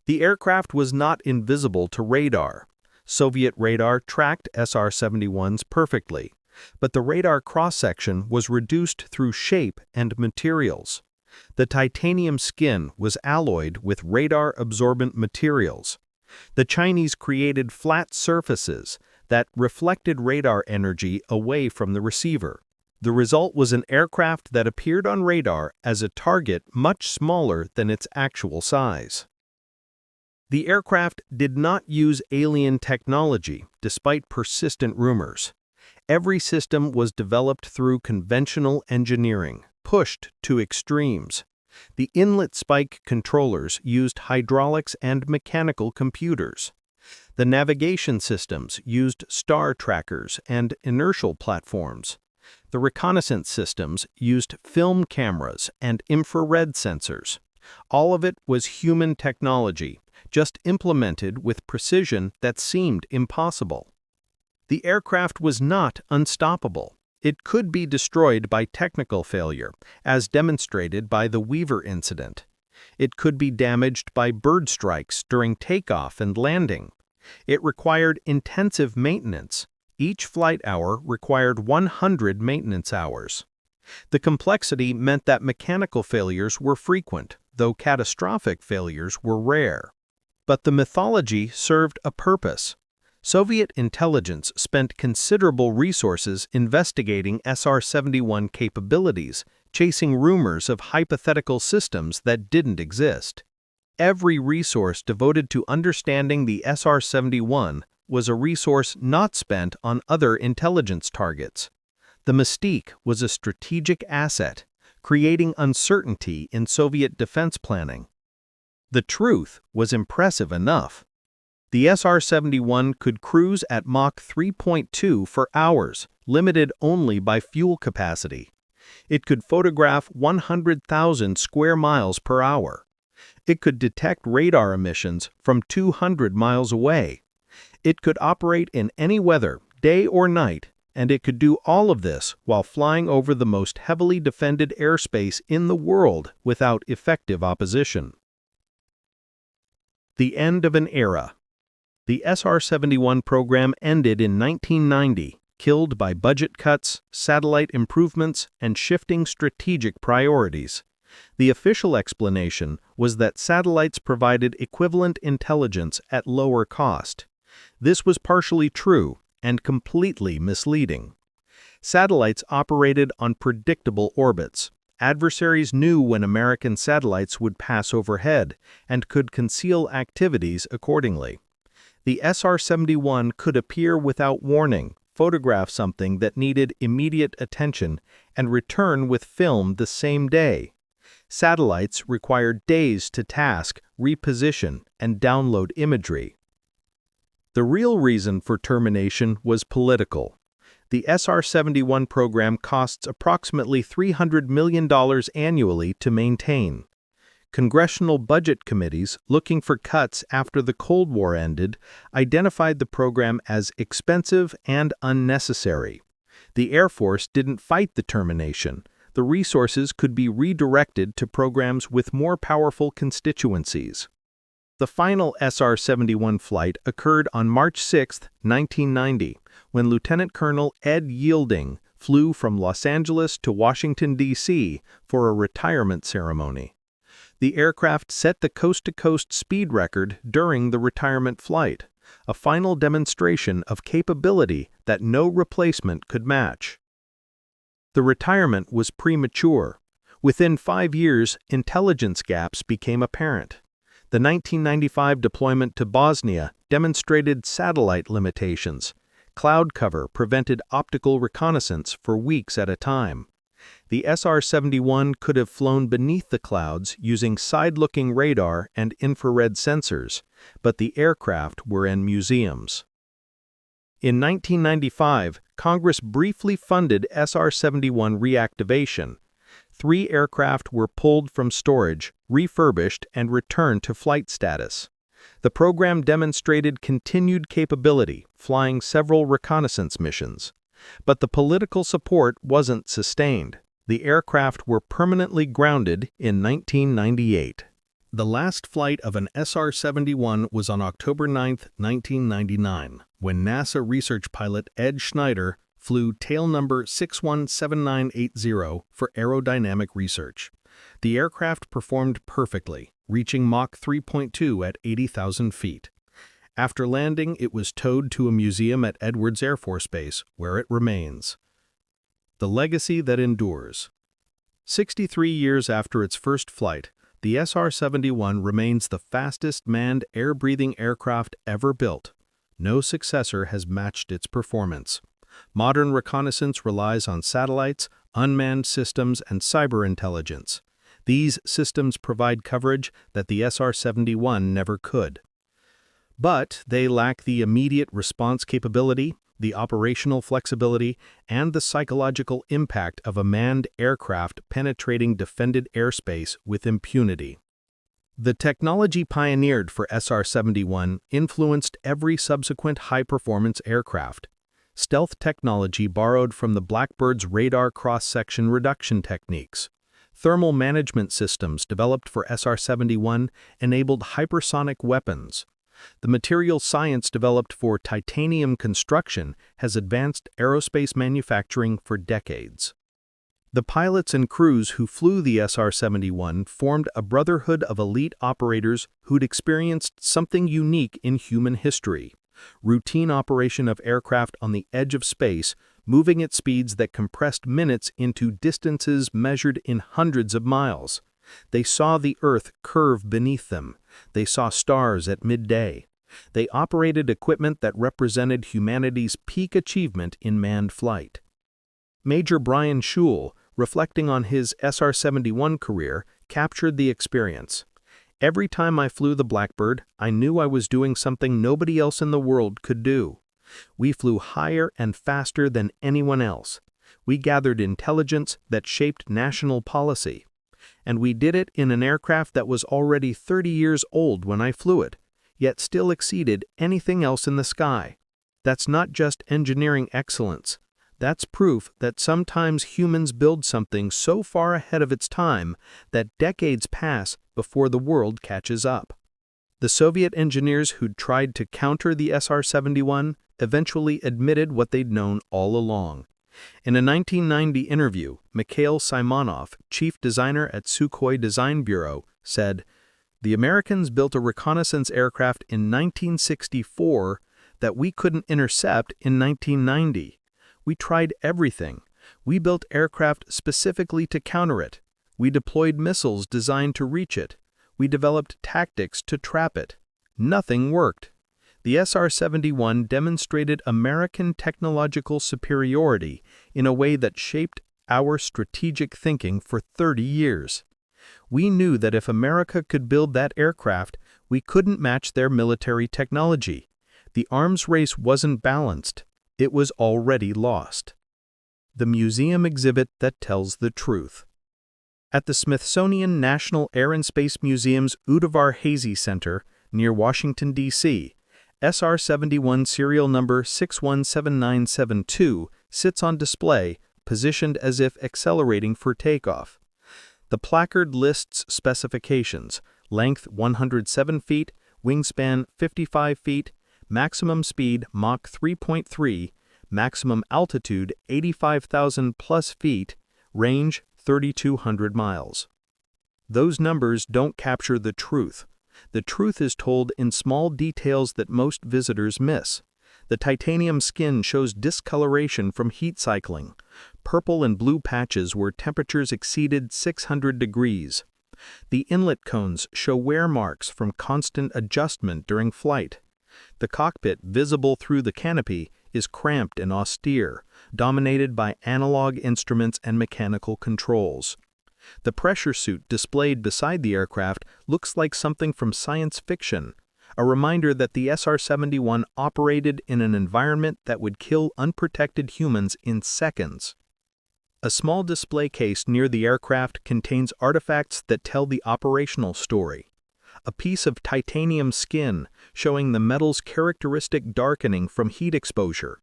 The aircraft was not invisible to radar. Soviet radar tracked SR-71s perfectly, but the radar cross-section was reduced through shape and materials. The titanium skin was alloyed with radar-absorbent materials. The Chinese created flat surfaces that reflected radar energy away from the receiver. The result was an aircraft that appeared on radar as a target much smaller than its actual size. The aircraft did not use alien technology, despite persistent rumors. Every system was developed through conventional engineering, pushed to extremes. The inlet spike controllers used hydraulics and mechanical computers. The navigation systems used star trackers and inertial platforms. The reconnaissance systems used film cameras and infrared sensors. All of it was human technology, just implemented with precision that seemed impossible. The aircraft was not unstoppable. It could be destroyed by technical failure, as demonstrated by the Weaver incident. It could be damaged by bird strikes during takeoff and landing. It required intensive maintenance. Each flight hour required 100 maintenance hours. The complexity meant that mechanical failures were frequent, though catastrophic failures were rare. But the mythology served a purpose. Soviet intelligence spent considerable resources investigating SR-71 capabilities, chasing rumors of hypothetical systems that didn't exist. Every resource devoted to understanding the SR-71 was a resource not spent on other intelligence targets. The mystique was a strategic asset, creating uncertainty in Soviet defense planning. The truth was impressive enough. The SR-71 could cruise at Mach 3.2 for hours, limited only by fuel capacity. It could photograph 100,000 square miles per hour. It could detect radar emissions from 200 miles away. It could operate in any weather, day or night, and it could do all of this while flying over the most heavily defended airspace in the world without effective opposition. The end of an era. The SR-71 program ended in 1990, killed by budget cuts, satellite improvements, and shifting strategic priorities. The official explanation was that satellites provided equivalent intelligence at lower cost. This was partially true and completely misleading. Satellites operated on predictable orbits. Adversaries knew when American satellites would pass overhead and could conceal activities accordingly. The SR-71 could appear without warning, photograph something that needed immediate attention, and return with film the same day. Satellites required days to task, reposition, and download imagery. The real reason for termination was political. The SR-71 program costs approximately $300 million annually to maintain. Congressional budget committees, looking for cuts after the Cold War ended, identified the program as expensive and unnecessary. The Air Force didn't fight the termination. The resources could be redirected to programs with more powerful constituencies. The final SR-71 flight occurred on March 6, 1990, when Lieutenant Colonel Ed Yielding flew from Los Angeles to Washington, D.C. for a retirement ceremony. The aircraft set the coast-to-coast speed record during the retirement flight, a final demonstration of capability that no replacement could match. The retirement was premature. Within 5 years, intelligence gaps became apparent. The 1995 deployment to Bosnia demonstrated satellite limitations. Cloud cover prevented optical reconnaissance for weeks at a time. The SR-71 could have flown beneath the clouds using side-looking radar and infrared sensors, but the aircraft were in museums. In 1995, Congress briefly funded SR-71 reactivation. 3 aircraft were pulled from storage, refurbished, and returned to flight status. The program demonstrated continued capability, flying several reconnaissance missions. But the political support wasn't sustained. The aircraft were permanently grounded in 1998. The last flight of an SR-71 was on October 9, 1999, when NASA research pilot Ed Schneider flew tail number 617980 for aerodynamic research. The aircraft performed perfectly, reaching Mach 3.2 at 80,000 feet. After landing, it was towed to a museum at Edwards Air Force Base, where it remains. The legacy that endures. 63 years after its first flight, the SR-71 remains the fastest manned air-breathing aircraft ever built. No successor has matched its performance. Modern reconnaissance relies on satellites, unmanned systems, and cyber intelligence. These systems provide coverage that the SR-71 never could. But they lack the immediate response capability, the operational flexibility, and the psychological impact of a manned aircraft penetrating defended airspace with impunity. The technology pioneered for SR-71 influenced every subsequent high-performance aircraft. Stealth technology borrowed from the Blackbird's radar cross-section reduction techniques. Thermal management systems developed for SR-71 enabled hypersonic weapons. The material science developed for titanium construction has advanced aerospace manufacturing for decades. The pilots and crews who flew the SR-71 formed a brotherhood of elite operators who'd experienced something unique in human history: routine operation of aircraft on the edge of space, moving at speeds that compressed minutes into distances measured in hundreds of miles. They saw the Earth curve beneath them. They saw stars at midday. They operated equipment that represented humanity's peak achievement in manned flight. Major Brian Schul, reflecting on his SR-71 career, captured the experience. Every time I flew the Blackbird, I knew I was doing something nobody else in the world could do. We flew higher and faster than anyone else. We gathered intelligence that shaped national policy. And we did it in an aircraft that was already 30 years old when I flew it, yet still exceeded anything else in the sky. That's not just engineering excellence. That's proof that sometimes humans build something so far ahead of its time that decades pass before the world catches up. The Soviet engineers who'd tried to counter the SR-71 eventually admitted what they'd known all along. In a 1990 interview, Mikhail Simonov, chief designer at Sukhoi Design Bureau, said, "The Americans built a reconnaissance aircraft in 1964 that we couldn't intercept in 1990. We tried everything. We built aircraft specifically to counter it. We deployed missiles designed to reach it. We developed tactics to trap it. Nothing worked." The SR-71 demonstrated American technological superiority in a way that shaped our strategic thinking for 30 years. We knew that if America could build that aircraft, we couldn't match their military technology. The arms race wasn't balanced. It was already lost. The museum exhibit that tells the truth. At the Smithsonian National Air and Space Museum's Udvar-Hazy Center, near Washington, D.C., SR-71 serial number 617972 sits on display, positioned as if accelerating for takeoff. The placard lists specifications: length 107 feet, wingspan 55 feet, maximum speed Mach 3.3, maximum altitude 85,000 plus feet, range 3,200 miles. Those numbers don't capture the truth. The truth is told in small details that most visitors miss. The titanium skin shows discoloration from heat cycling, purple and blue patches where temperatures exceeded 600 degrees. The inlet cones show wear marks from constant adjustment during flight. The cockpit, visible through the canopy, is cramped and austere, dominated by analog instruments and mechanical controls. The pressure suit displayed beside the aircraft looks like something from science fiction, a reminder that the SR-71 operated in an environment that would kill unprotected humans in seconds. A small display case near the aircraft contains artifacts that tell the operational story. A piece of titanium skin showing the metal's characteristic darkening from heat exposure.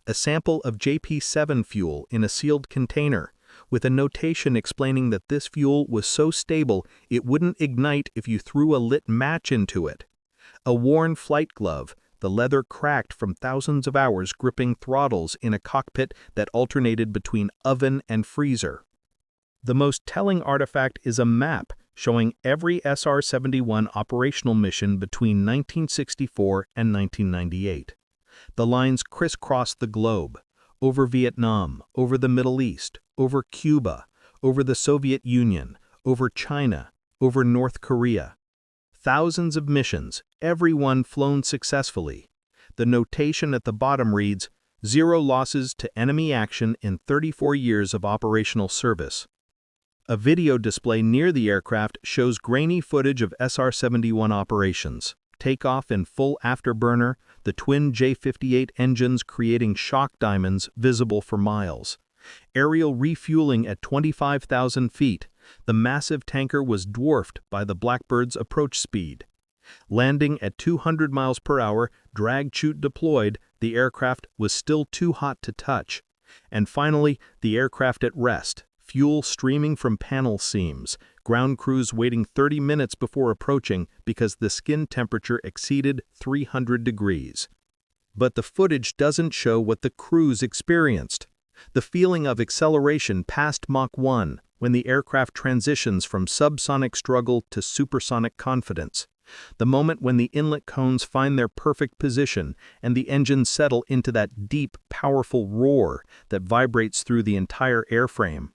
A sample of JP-7 fuel in a sealed container, with a notation explaining that this fuel was so stable it wouldn't ignite if you threw a lit match into it. A worn flight glove, the leather cracked from thousands of hours gripping throttles in a cockpit that alternated between oven and freezer. The most telling artifact is a map showing every SR-71 operational mission between 1964 and 1998. The lines crisscross the globe, over Vietnam, over the Middle East, over Cuba, over the Soviet Union, over China, over North Korea. Thousands of missions, every one flown successfully. The notation at the bottom reads, "0 losses to enemy action in 34 years of operational service." A video display near the aircraft shows grainy footage of SR-71 operations. Takeoff in full afterburner, the twin J-58 engines creating shock diamonds visible for miles. Aerial refueling at 25,000 feet, the massive tanker was dwarfed by the Blackbird's approach speed. Landing at 200 miles per hour, drag chute deployed, the aircraft was still too hot to touch. And finally, the aircraft at rest, fuel streaming from panel seams, ground crews waiting 30 minutes before approaching because the skin temperature exceeded 300 degrees. But the footage doesn't show what the crews experienced. The feeling of acceleration past Mach 1 when the aircraft transitions from subsonic struggle to supersonic confidence. The moment when the inlet cones find their perfect position and the engines settle into that deep, powerful roar that vibrates through the entire airframe.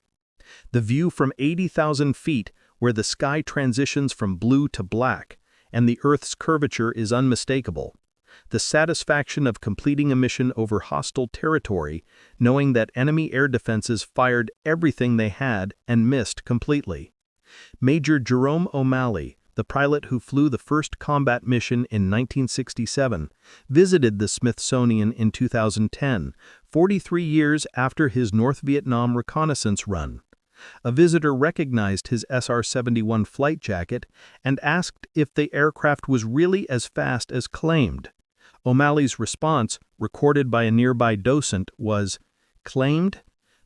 The view from 80,000 feet, where the sky transitions from blue to black, and the Earth's curvature is unmistakable. The satisfaction of completing a mission over hostile territory, knowing that enemy air defenses fired everything they had and missed completely. Major Jerome O'Malley, the pilot who flew the first combat mission in 1967, visited the Smithsonian in 2010, 43 years after his North Vietnam reconnaissance run. A visitor recognized his SR-71 flight jacket and asked if the aircraft was really as fast as claimed. O'Malley's response, recorded by a nearby docent, was, "Claimed?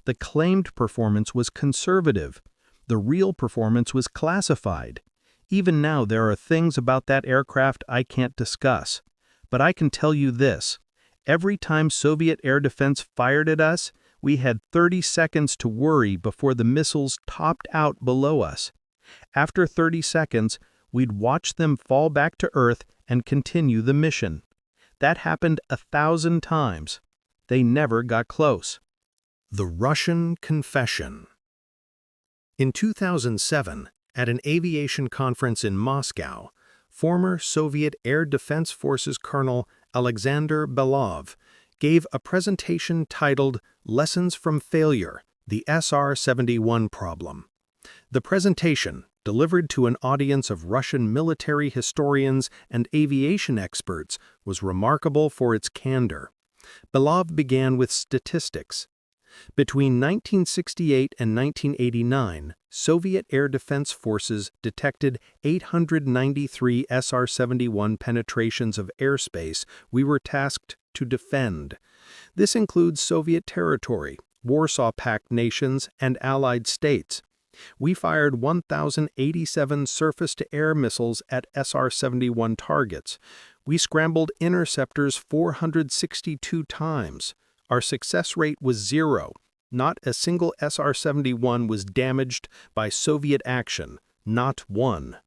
The claimed performance was conservative. The real performance was classified. Even now there are things about that aircraft I can't discuss. But I can tell you this. Every time Soviet air defense fired at us, we had 30 seconds to worry before the missiles topped out below us. After 30 seconds, we'd watch them fall back to Earth and continue the mission. That happened 1,000 times. They never got close." The Russian Confession. In 2007, at an aviation conference in Moscow, former Soviet Air Defense Forces Colonel Alexander Belov gave a presentation titled Lessons from Failure, the SR-71 Problem. The presentation, delivered to an audience of Russian military historians and aviation experts, was remarkable for its candor. Belov began with statistics. Between 1968 and 1989, Soviet Air Defense Forces detected 893 SR-71 penetrations of airspace we were tasked to defend. This includes Soviet territory, Warsaw Pact nations, and allied states. We fired 1,087 surface-to-air missiles at SR-71 targets. We scrambled interceptors 462 times. Our success rate was 0. Not a single SR-71 was damaged by Soviet action, not one.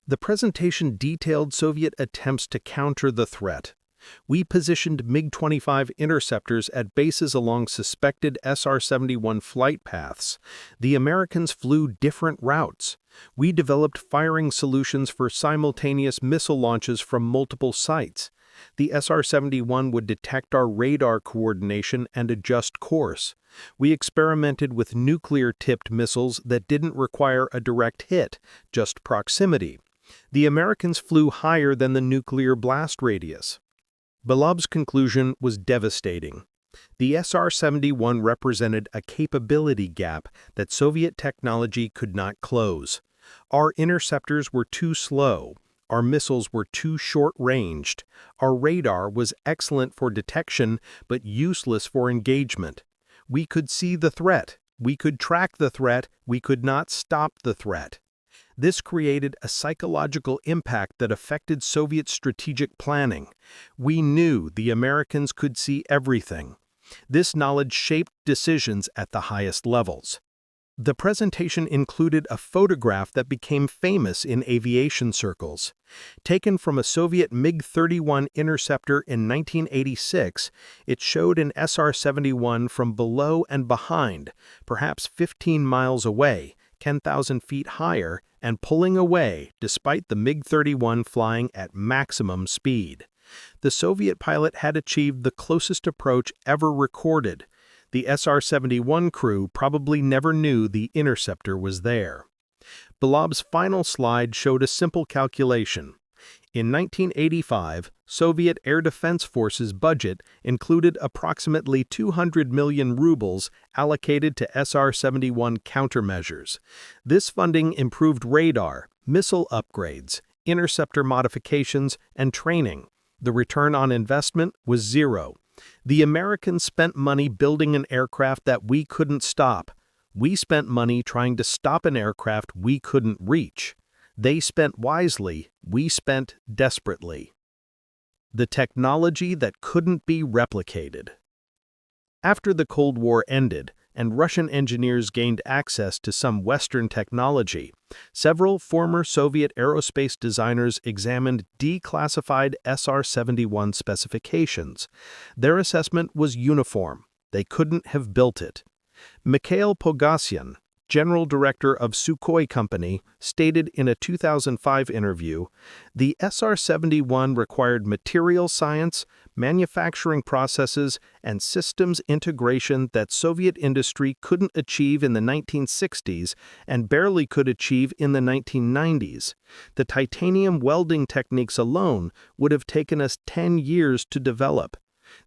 The presentation detailed Soviet attempts to counter the threat. We positioned MiG-25 interceptors at bases along suspected SR-71 flight paths. The Americans flew different routes. We developed firing solutions for simultaneous missile launches from multiple sites. The SR-71 would detect our radar coordination and adjust course. We experimented with nuclear-tipped missiles that didn't require a direct hit, just proximity. The Americans flew higher than the nuclear blast radius. Belov's conclusion was devastating. The SR-71 represented a capability gap that Soviet technology could not close. Our interceptors were too slow. Our missiles were too short-ranged. Our radar was excellent for detection, but useless for engagement. We could see the threat. We could track the threat. We could not stop the threat. This created a psychological impact that affected Soviet strategic planning. We knew the Americans could see everything. This knowledge shaped decisions at the highest levels. The presentation included a photograph that became famous in aviation circles. Taken from a Soviet MiG-31 interceptor in 1986, it showed an SR-71 from below and behind, perhaps 15 miles away, 10,000 feet higher, and pulling away despite the MiG-31 flying at maximum speed. The Soviet pilot had achieved the closest approach ever recorded. The SR-71 crew probably never knew the interceptor was there. Belov's final slide showed a simple calculation. In 1985, Soviet Air Defense Forces budget included approximately 200 million rubles allocated to SR-71 countermeasures. This funding improved radar, missile upgrades, interceptor modifications, and training. The return on investment was 0. The Americans spent money building an aircraft that we couldn't stop. We spent money trying to stop an aircraft we couldn't reach. They spent wisely, we spent desperately. The technology that couldn't be replicated. After the Cold War ended, and Russian engineers gained access to some Western technology. Several former Soviet aerospace designers examined declassified SR-71 specifications. Their assessment was uniform. They couldn't have built it. Mikhail Pogasyan, general director of Sukhoi Company, stated in a 2005 interview, "The SR-71 required material science, manufacturing processes, and systems integration that Soviet industry couldn't achieve in the 1960s and barely could achieve in the 1990s. The titanium welding techniques alone would have taken us 10 years to develop.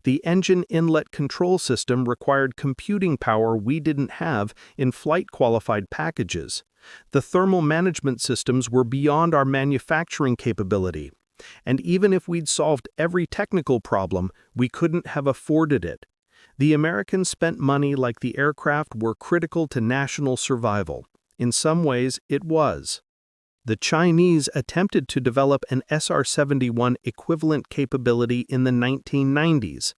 The engine inlet control system required computing power we didn't have in flight-qualified packages. The thermal management systems were beyond our manufacturing capability. And even if we'd solved every technical problem, we couldn't have afforded it. The Americans spent money like the aircraft were critical to national survival. In some ways, it was. The Chinese attempted to develop an SR-71 equivalent capability in the 1990s.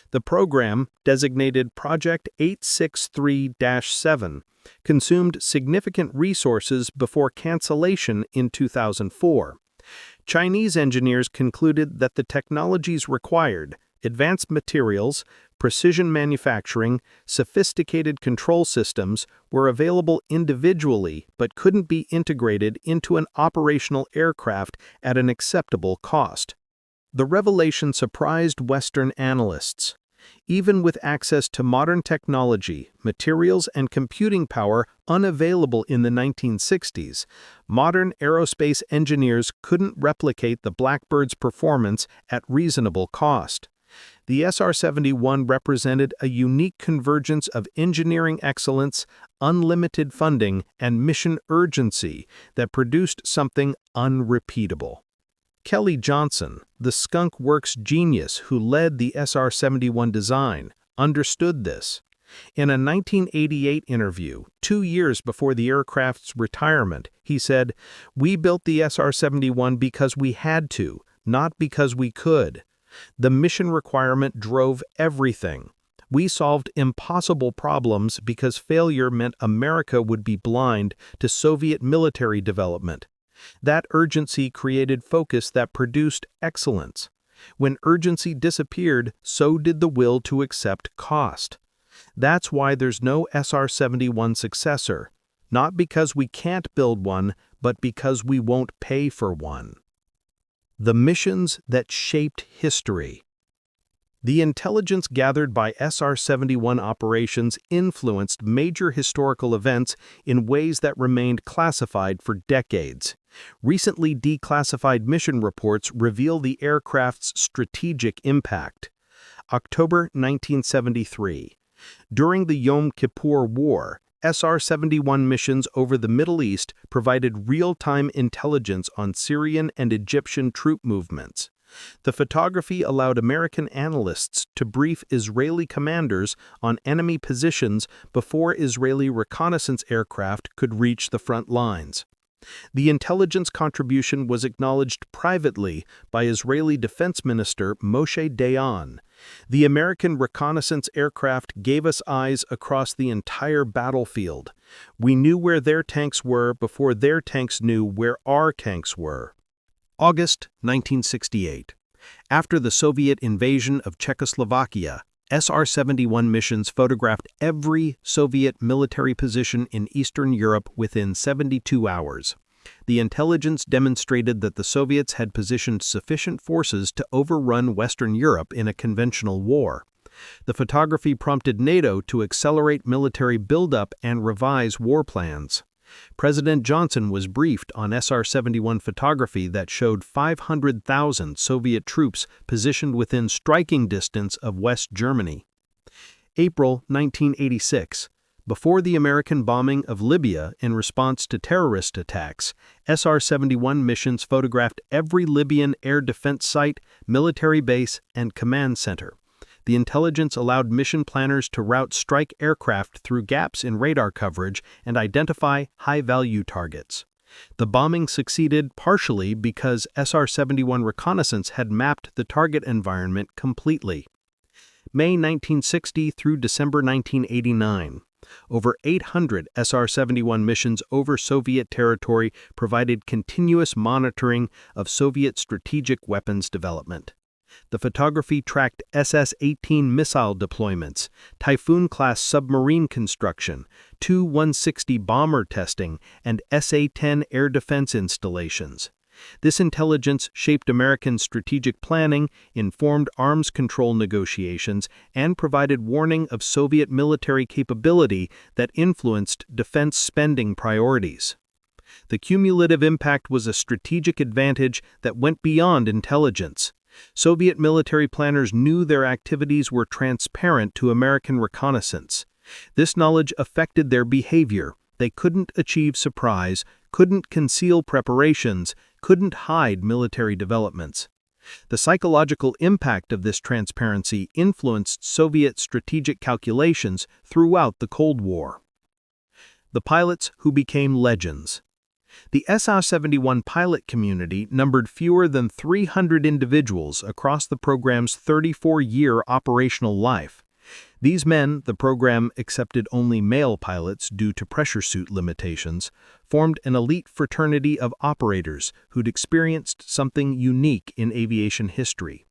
The program, designated Project 863-7, consumed significant resources before cancellation in 2004. Chinese engineers concluded that the technologies required, advanced materials, precision manufacturing, sophisticated control systems, were available individually but couldn't be integrated into an operational aircraft at an acceptable cost. The revelation surprised Western analysts. Even with access to modern technology, materials, and computing power unavailable in the 1960s, modern aerospace engineers couldn't replicate the Blackbird's performance at reasonable cost. The SR-71 represented a unique convergence of engineering excellence, unlimited funding, and mission urgency that produced something unrepeatable. Kelly Johnson, the Skunk Works genius who led the SR-71 design, understood this. In a 1988 interview, 2 years before the aircraft's retirement, he said, "We built the SR-71 because we had to, not because we could. The mission requirement drove everything. We solved impossible problems because failure meant America would be blind to Soviet military development. That urgency created focus that produced excellence. When urgency disappeared, so did the will to accept cost. That's why there's no SR-71 successor, not because we can't build one, but because we won't pay for one." The missions that shaped history. The intelligence gathered by SR-71 operations influenced major historical events in ways that remained classified for decades. Recently declassified mission reports reveal the aircraft's strategic impact. October 1973. During the Yom Kippur War, SR-71 missions over the Middle East provided real-time intelligence on Syrian and Egyptian troop movements. The photography allowed American analysts to brief Israeli commanders on enemy positions before Israeli reconnaissance aircraft could reach the front lines. The intelligence contribution was acknowledged privately by Israeli Defense Minister Moshe Dayan. "The American reconnaissance aircraft gave us eyes across the entire battlefield. We knew where their tanks were before their tanks knew where our tanks were." August 1968. After the Soviet invasion of Czechoslovakia, SR-71 missions photographed every Soviet military position in Eastern Europe within 72 hours. The intelligence demonstrated that the Soviets had positioned sufficient forces to overrun Western Europe in a conventional war. The photography prompted NATO to accelerate military buildup and revise war plans. President Johnson was briefed on SR-71 photography that showed 500,000 Soviet troops positioned within striking distance of West Germany. April 1986. Before the American bombing of Libya in response to terrorist attacks, SR-71 missions photographed every Libyan air defense site, military base, and command center. The intelligence allowed mission planners to route strike aircraft through gaps in radar coverage and identify high-value targets. The bombing succeeded partially because SR-71 reconnaissance had mapped the target environment completely. May 1960 through December 1989. Over 800 SR-71 missions over Soviet territory provided continuous monitoring of Soviet strategic weapons development. The photography tracked SS-18 missile deployments, Typhoon-class submarine construction, Tu-160 bomber testing, and SA-10 air defense installations. This intelligence shaped American strategic planning, informed arms control negotiations, and provided warning of Soviet military capability that influenced defense spending priorities. The cumulative impact was a strategic advantage that went beyond intelligence. Soviet military planners knew their activities were transparent to American reconnaissance. This knowledge affected their behavior. They couldn't achieve surprise, couldn't conceal preparations, couldn't hide military developments. The psychological impact of this transparency influenced Soviet strategic calculations throughout the Cold War. The pilots who became legends. The SR-71 pilot community numbered fewer than 300 individuals across the program's 34-year operational life. These men, the program accepted only male pilots due to pressure suit limitations, formed an elite fraternity of operators who'd experienced something unique in aviation history.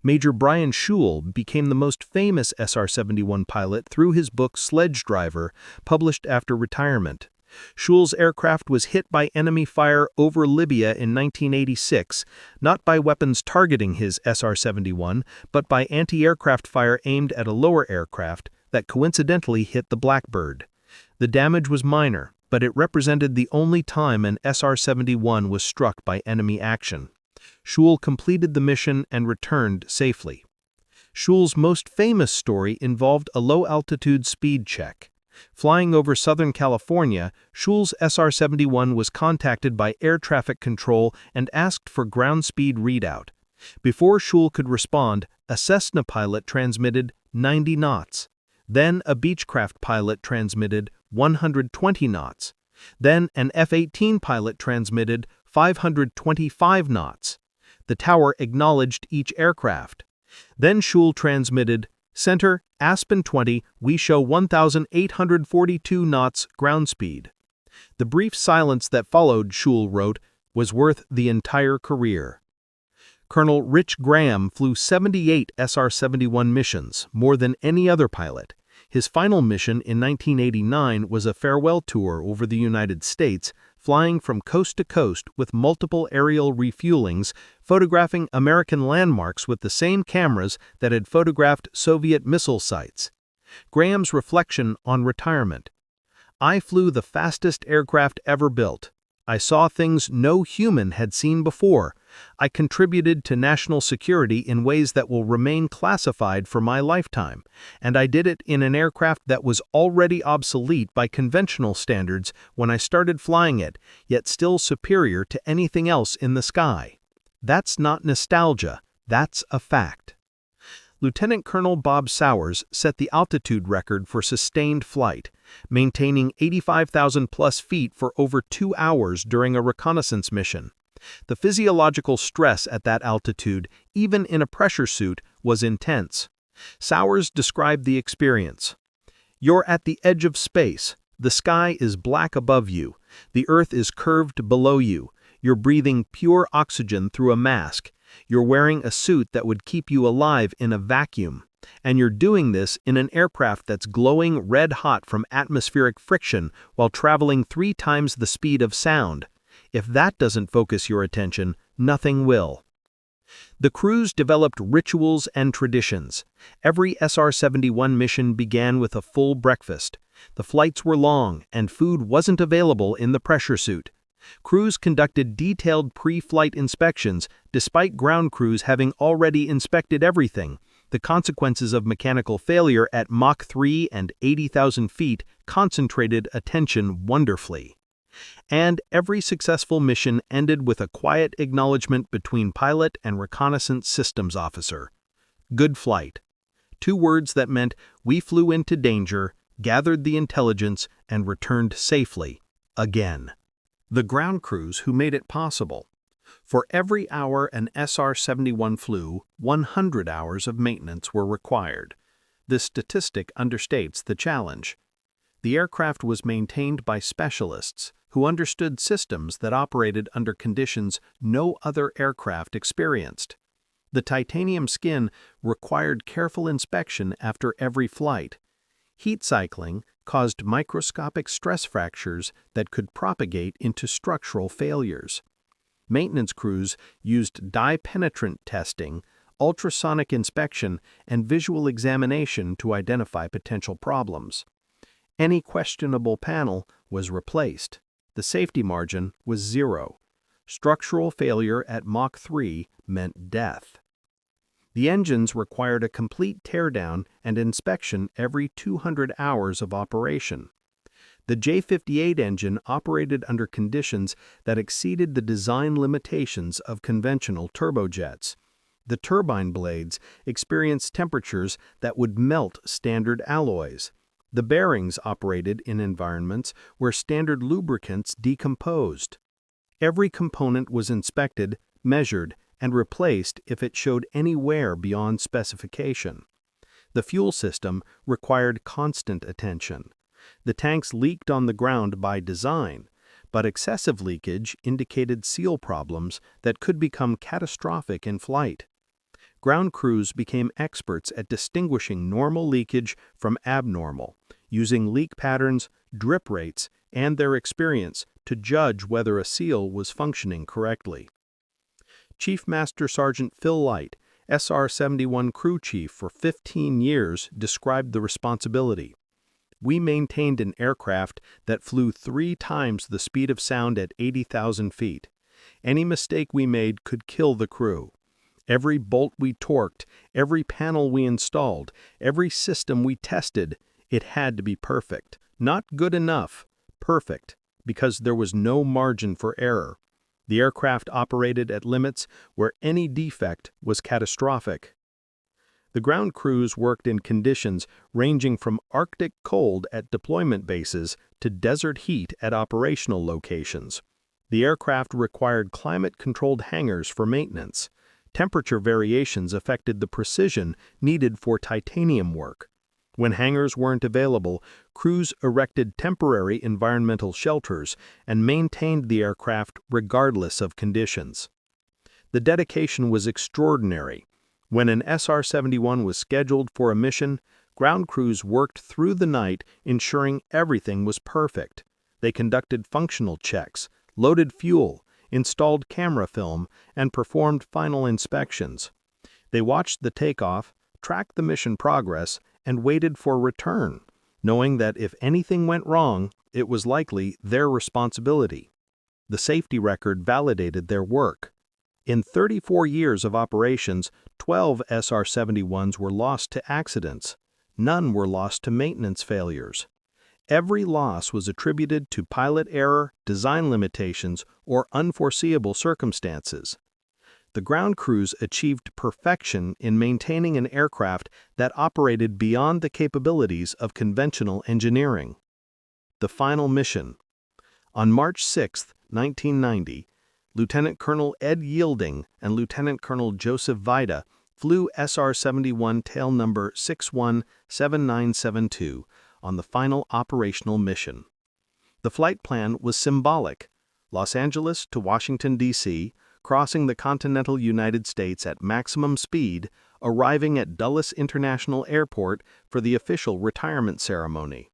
Major Brian Schul became the most famous SR-71 pilot through his book Sledge Driver, published after retirement. Schul's aircraft was hit by enemy fire over Libya in 1986, not by weapons targeting his SR-71, but by anti-aircraft fire aimed at a lower aircraft that coincidentally hit the Blackbird. The damage was minor, but it represented the only time an SR-71 was struck by enemy action. Schul completed the mission and returned safely. Schul's most famous story involved a low-altitude speed check. Flying over Southern California, Schul's SR-71 was contacted by air traffic control and asked for ground speed readout. Before Schul could respond, a Cessna pilot transmitted 90 knots. Then a Beechcraft pilot transmitted 120 knots. Then an F-18 pilot transmitted 525 knots. The tower acknowledged each aircraft. Then Schul transmitted, "Center, Aspen 20, we show 1,842 knots ground speed." The brief silence that followed, Schul wrote, was worth the entire career. Colonel Rich Graham flew 78 SR-71 missions, more than any other pilot. His final mission in 1989 was a farewell tour over the United States, flying from coast to coast with multiple aerial refuelings, photographing American landmarks with the same cameras that had photographed Soviet missile sites. Graham's reflection on retirement. "I flew the fastest aircraft ever built. I saw things no human had seen before. I contributed to national security in ways that will remain classified for my lifetime, and I did it in an aircraft that was already obsolete by conventional standards when I started flying it, yet still superior to anything else in the sky. That's not nostalgia, that's a fact." Lieutenant Colonel Bob Sowers set the altitude record for sustained flight, maintaining 85,000-plus feet for over 2 hours during a reconnaissance mission. The physiological stress at that altitude, even in a pressure suit, was intense. Sowers described the experience. "You're at the edge of space. The sky is black above you. The earth is curved below you. You're breathing pure oxygen through a mask. You're wearing a suit that would keep you alive in a vacuum. And you're doing this in an aircraft that's glowing red-hot from atmospheric friction while traveling 3 times the speed of sound. If that doesn't focus your attention, nothing will." The crews developed rituals and traditions. Every SR-71 mission began with a full breakfast. The flights were long, and food wasn't available in the pressure suit. Crews conducted detailed pre-flight inspections, despite ground crews having already inspected everything. The consequences of mechanical failure at Mach 3 and 80,000 feet concentrated attention wonderfully. And every successful mission ended with a quiet acknowledgement between pilot and reconnaissance systems officer. "Good flight." 2 words that meant we flew into danger, gathered the intelligence, and returned safely, again. The ground crews who made it possible. For every hour an SR-71 flew, 100 hours of maintenance were required. This statistic understates the challenge. The aircraft was maintained by specialists who understood systems that operated under conditions no other aircraft experienced. The titanium skin required careful inspection after every flight. Heat cycling caused microscopic stress fractures that could propagate into structural failures. Maintenance crews used dye-penetrant testing, ultrasonic inspection, and visual examination to identify potential problems. Any questionable panel was replaced. The safety margin was 0. Structural failure at Mach 3 meant death. The engines required a complete teardown and inspection every 200 hours of operation. The J-58 engine operated under conditions that exceeded the design limitations of conventional turbojets. The turbine blades experienced temperatures that would melt standard alloys. The bearings operated in environments where standard lubricants decomposed. Every component was inspected, measured, and replaced if it showed any wear beyond specification. The fuel system required constant attention. The tanks leaked on the ground by design, but excessive leakage indicated seal problems that could become catastrophic in flight. Ground crews became experts at distinguishing normal leakage from abnormal, using leak patterns, drip rates, and their experience to judge whether a seal was functioning correctly. Chief Master Sergeant Phil Light, SR-71 crew chief for 15 years, described the responsibility. We maintained an aircraft that flew 3 times the speed of sound at 80,000 feet. Any mistake we made could kill the crew. Every bolt we torqued, every panel we installed, every system we tested, it had to be perfect. Not good enough, perfect, because there was no margin for error. The aircraft operated at limits where any defect was catastrophic. The ground crews worked in conditions ranging from Arctic cold at deployment bases to desert heat at operational locations. The aircraft required climate-controlled hangars for maintenance. Temperature variations affected the precision needed for titanium work. When hangars weren't available, crews erected temporary environmental shelters and maintained the aircraft regardless of conditions. The dedication was extraordinary. When an SR-71 was scheduled for a mission, ground crews worked through the night ensuring everything was perfect. They conducted functional checks, loaded fuel, installed camera film, and performed final inspections. They watched the takeoff, tracked the mission progress, and waited for return, knowing that if anything went wrong, it was likely their responsibility. The safety record validated their work. In 34 years of operations, 12 SR-71s were lost to accidents. None were lost to maintenance failures. Every loss was attributed to pilot error, design limitations, or unforeseeable circumstances. The ground crews achieved perfection in maintaining an aircraft that operated beyond the capabilities of conventional engineering. The final mission. On March 6, 1990, Lieutenant Colonel Ed Yielding and Lieutenant Colonel Joseph Vida flew SR-71 tail number 617972 on the final operational mission. The flight plan was symbolic: Los Angeles to Washington, D.C., crossing the continental United States at maximum speed, arriving at Dulles International Airport for the official retirement ceremony.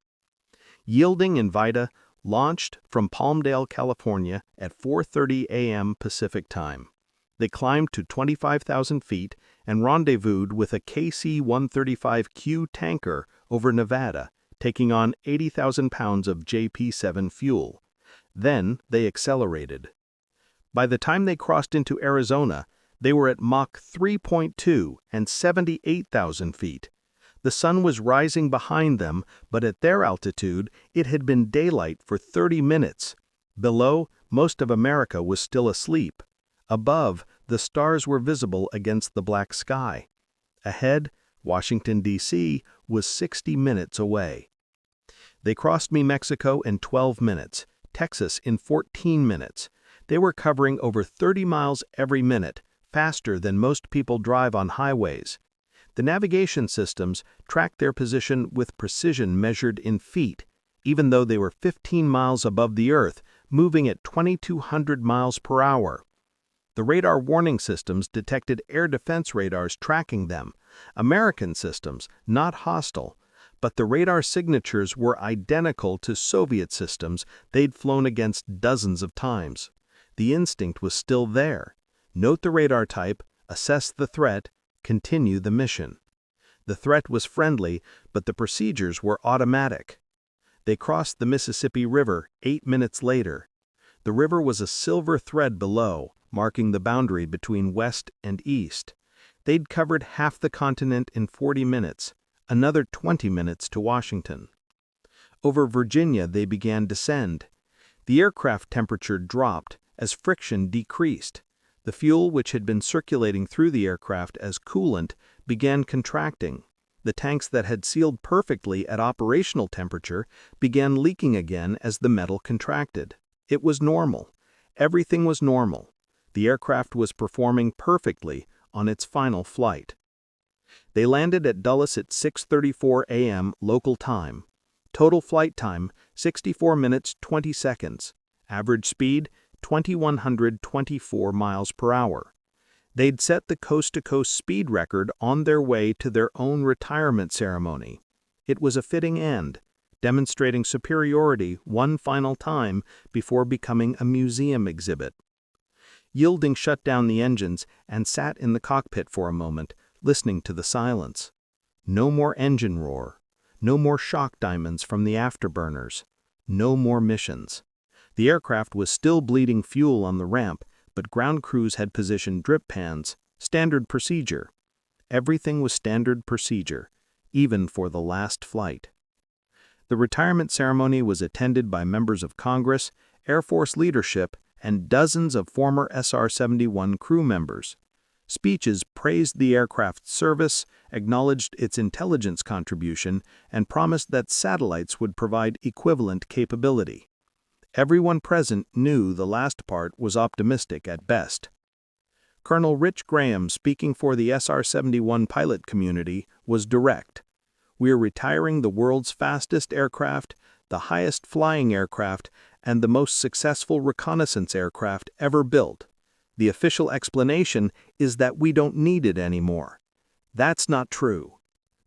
Yielding and Vida launched from Palmdale, California at 4:30 a.m. Pacific Time. They climbed to 25,000 feet and rendezvoused with a KC-135Q tanker over Nevada, taking on 80,000 pounds of JP-7 fuel. Then they accelerated. By the time they crossed into Arizona, they were at Mach 3.2 and 78,000 feet. The sun was rising behind them, but at their altitude, it had been daylight for 30 minutes. Below, most of America was still asleep. Above, the stars were visible against the black sky. Ahead, Washington, D.C. was 60 minutes away. They crossed New Mexico in 12 minutes, Texas in 14 minutes. They were covering over 30 miles every minute, faster than most people drive on highways. The navigation systems tracked their position with precision measured in feet. even though they were 15 miles above the Earth, moving at 2,200 miles per hour. The radar warning systems detected air defense radars tracking them, American systems, not hostile, but the radar signatures were identical to Soviet systems they'd flown against dozens of times. The instinct was still there. Note the radar type, assess the threat, continue the mission. The threat was friendly, but the procedures were automatic. They crossed the Mississippi River 8 minutes later. The river was a silver thread below, marking the boundary between west and east. They'd covered half the continent in 40 minutes, another 20 minutes to Washington. Over Virginia they began descend. The aircraft temperature dropped as friction decreased. The fuel which had been circulating through the aircraft as coolant began contracting. The tanks that had sealed perfectly at operational temperature began leaking again as the metal contracted. It was normal. Everything was normal. The aircraft was performing perfectly on its final flight. They landed at Dulles at 6:34 a.m. local time. Total flight time, 64 minutes 20 seconds. Average speed, 2,124 miles per hour. They'd set the coast-to-coast speed record on their way to their own retirement ceremony. It was a fitting end, demonstrating superiority one final time before becoming a museum exhibit. Yielding shut down the engines and sat in the cockpit for a moment, listening to the silence. No more engine roar. No more shock diamonds from the afterburners. No more missions. The aircraft was still bleeding fuel on the ramp, but ground crews had positioned drip pans, standard procedure. Everything was standard procedure, even for the last flight. The retirement ceremony was attended by members of Congress, Air Force leadership, and dozens of former SR-71 crew members. Speeches praised the aircraft's service, acknowledged its intelligence contribution, and promised that satellites would provide equivalent capability. Everyone present knew the last part was optimistic at best. Colonel Rich Graham, speaking for the SR-71 pilot community, was direct. "We're retiring the world's fastest aircraft, the highest flying aircraft, and the most successful reconnaissance aircraft ever built. The official explanation is that we don't need it anymore. That's not true.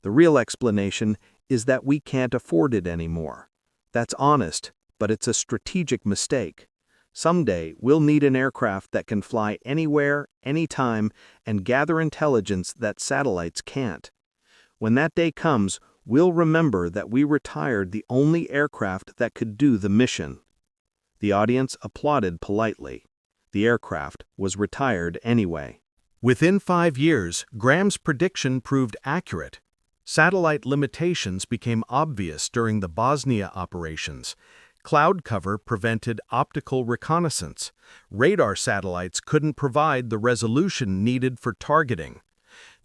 The real explanation is that we can't afford it anymore. That's honest, but it's a strategic mistake. Someday, we'll need an aircraft that can fly anywhere, anytime, and gather intelligence that satellites can't. When that day comes, we'll remember that we retired the only aircraft that could do the mission." The audience applauded politely. The aircraft was retired anyway. Within 5 years, Graham's prediction proved accurate. Satellite limitations became obvious during the Bosnia operations. Cloud cover prevented optical reconnaissance. Radar satellites couldn't provide the resolution needed for targeting.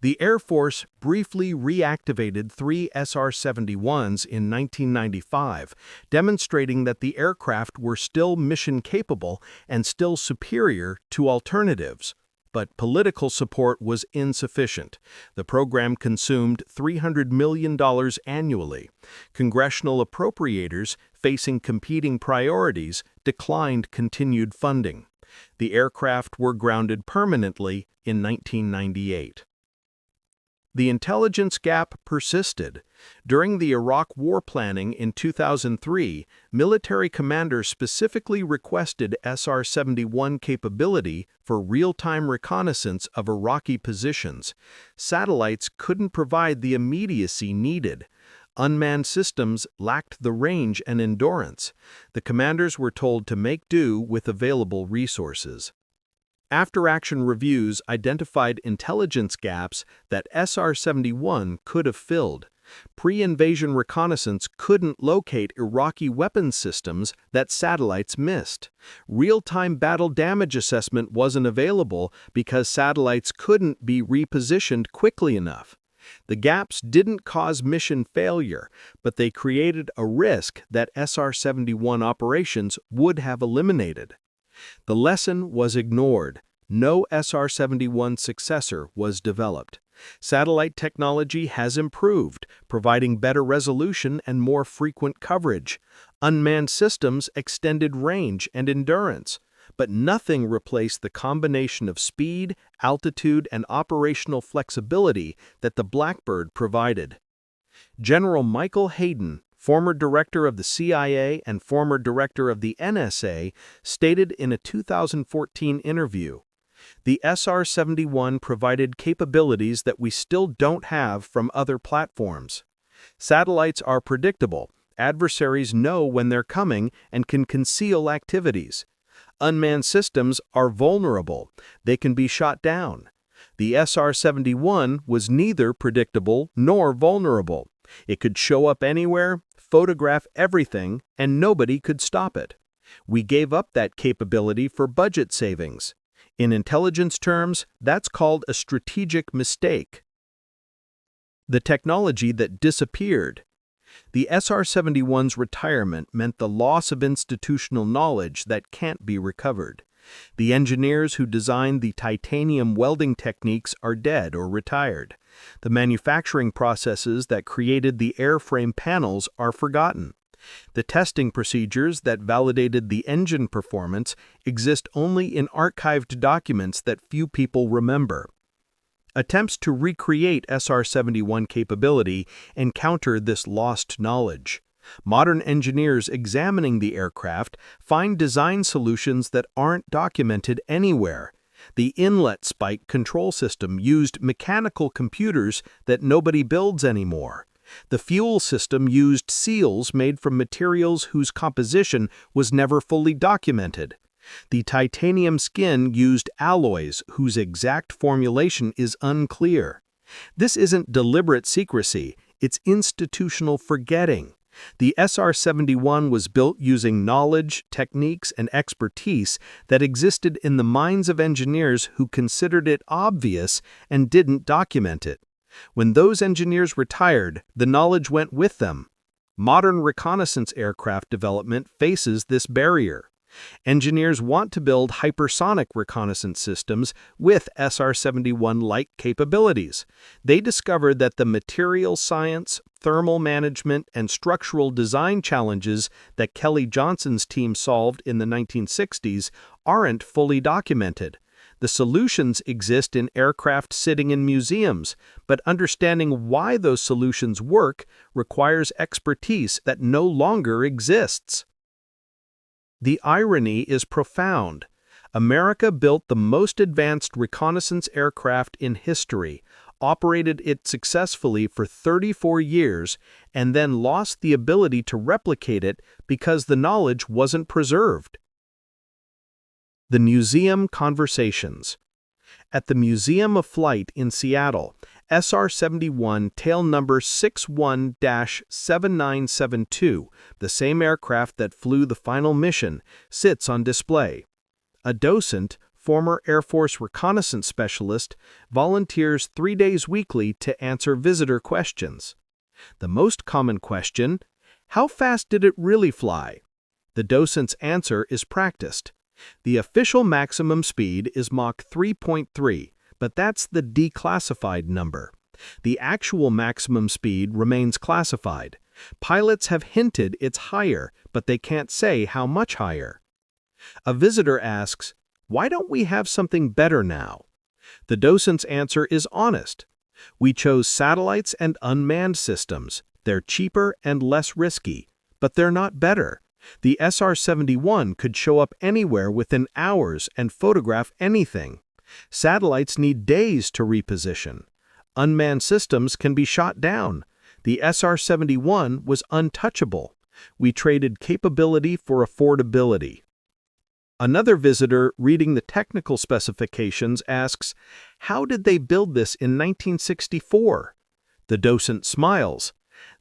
The Air Force briefly reactivated 3 SR-71s in 1995, demonstrating that the aircraft were still mission-capable and still superior to alternatives. But political support was insufficient. The program consumed $300 million annually. Congressional appropriators, facing competing priorities, declined continued funding. The aircraft were grounded permanently in 1998. The intelligence gap persisted. During the Iraq war planning in 2003, military commanders specifically requested SR-71 capability for real-time reconnaissance of Iraqi positions. Satellites couldn't provide the immediacy needed. Unmanned systems lacked the range and endurance. The commanders were told to make do with available resources. After-action reviews identified intelligence gaps that SR-71 could have filled. Pre-invasion reconnaissance couldn't locate Iraqi weapons systems that satellites missed. Real-time battle damage assessment wasn't available because satellites couldn't be repositioned quickly enough. The gaps didn't cause mission failure, but they created a risk that SR-71 operations would have eliminated. The lesson was ignored. No SR-71 successor was developed. Satellite technology has improved, providing better resolution and more frequent coverage. Unmanned systems extended range and endurance, but nothing replaced the combination of speed, altitude, and operational flexibility that the Blackbird provided. General Michael Hayden, former director of the CIA and former director of the NSA, stated in a 2014 interview, "The SR-71 provided capabilities that we still don't have from other platforms. Satellites are predictable. Adversaries know when they're coming and can conceal activities. Unmanned systems are vulnerable. They can be shot down. The SR-71 was neither predictable nor vulnerable. It could show up anywhere, photograph everything, and nobody could stop it. We gave up that capability for budget savings. In intelligence terms, that's called a strategic mistake." The technology that disappeared. The SR-71's retirement meant the loss of institutional knowledge that can't be recovered. The engineers who designed the titanium welding techniques are dead or retired. The manufacturing processes that created the airframe panels are forgotten. The testing procedures that validated the engine performance exist only in archived documents that few people remember. Attempts to recreate SR-71 capability encounter this lost knowledge. Modern engineers examining the aircraft find design solutions that aren't documented anywhere. The inlet spike control system used mechanical computers that nobody builds anymore. The fuel system used seals made from materials whose composition was never fully documented. The titanium skin used alloys whose exact formulation is unclear. This isn't deliberate secrecy, it's institutional forgetting. The SR-71 was built using knowledge, techniques, and expertise that existed in the minds of engineers who considered it obvious and didn't document it. When those engineers retired, the knowledge went with them. Modern reconnaissance aircraft development faces this barrier. Engineers want to build hypersonic reconnaissance systems with SR-71-like capabilities. They discovered that the material science, thermal management, and structural design challenges that Kelly Johnson's team solved in the 1960s aren't fully documented. The solutions exist in aircraft sitting in museums, but understanding why those solutions work requires expertise that no longer exists. The irony is profound. America built the most advanced reconnaissance aircraft in history, operated it successfully for 34 years, and then lost the ability to replicate it because the knowledge wasn't preserved. The Museum Conversations. At the Museum of Flight in Seattle, SR-71 tail number 61-7972, the same aircraft that flew the final mission, sits on display. A docent, former Air Force reconnaissance specialist, volunteers 3 days weekly to answer visitor questions. The most common question, how fast did it really fly? The docent's answer is practiced. The official maximum speed is Mach 3.3, but that's the declassified number. The actual maximum speed remains classified. Pilots have hinted it's higher, but they can't say how much higher. A visitor asks, "Why don't we have something better now?" The docent's answer is honest. "We chose satellites and unmanned systems. They're cheaper and less risky, but they're not better. The SR-71 could show up anywhere within hours and photograph anything. Satellites need days to reposition. Unmanned systems can be shot down. The SR-71 was untouchable. We traded capability for affordability." Another visitor reading the technical specifications asks, "How did they build this in 1964? The docent smiles.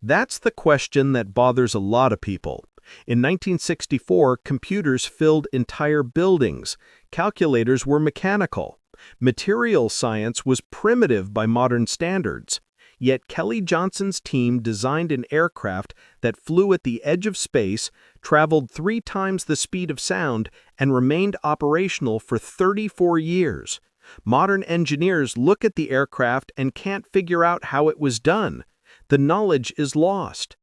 "That's the question that bothers a lot of people. In 1964, computers filled entire buildings. Calculators were mechanical. Material science was primitive by modern standards. Yet Kelly Johnson's team designed an aircraft that flew at the edge of space, traveled 3 times the speed of sound, and remained operational for 34 years. Modern engineers look at the aircraft and can't figure out how it was done. The knowledge is lost."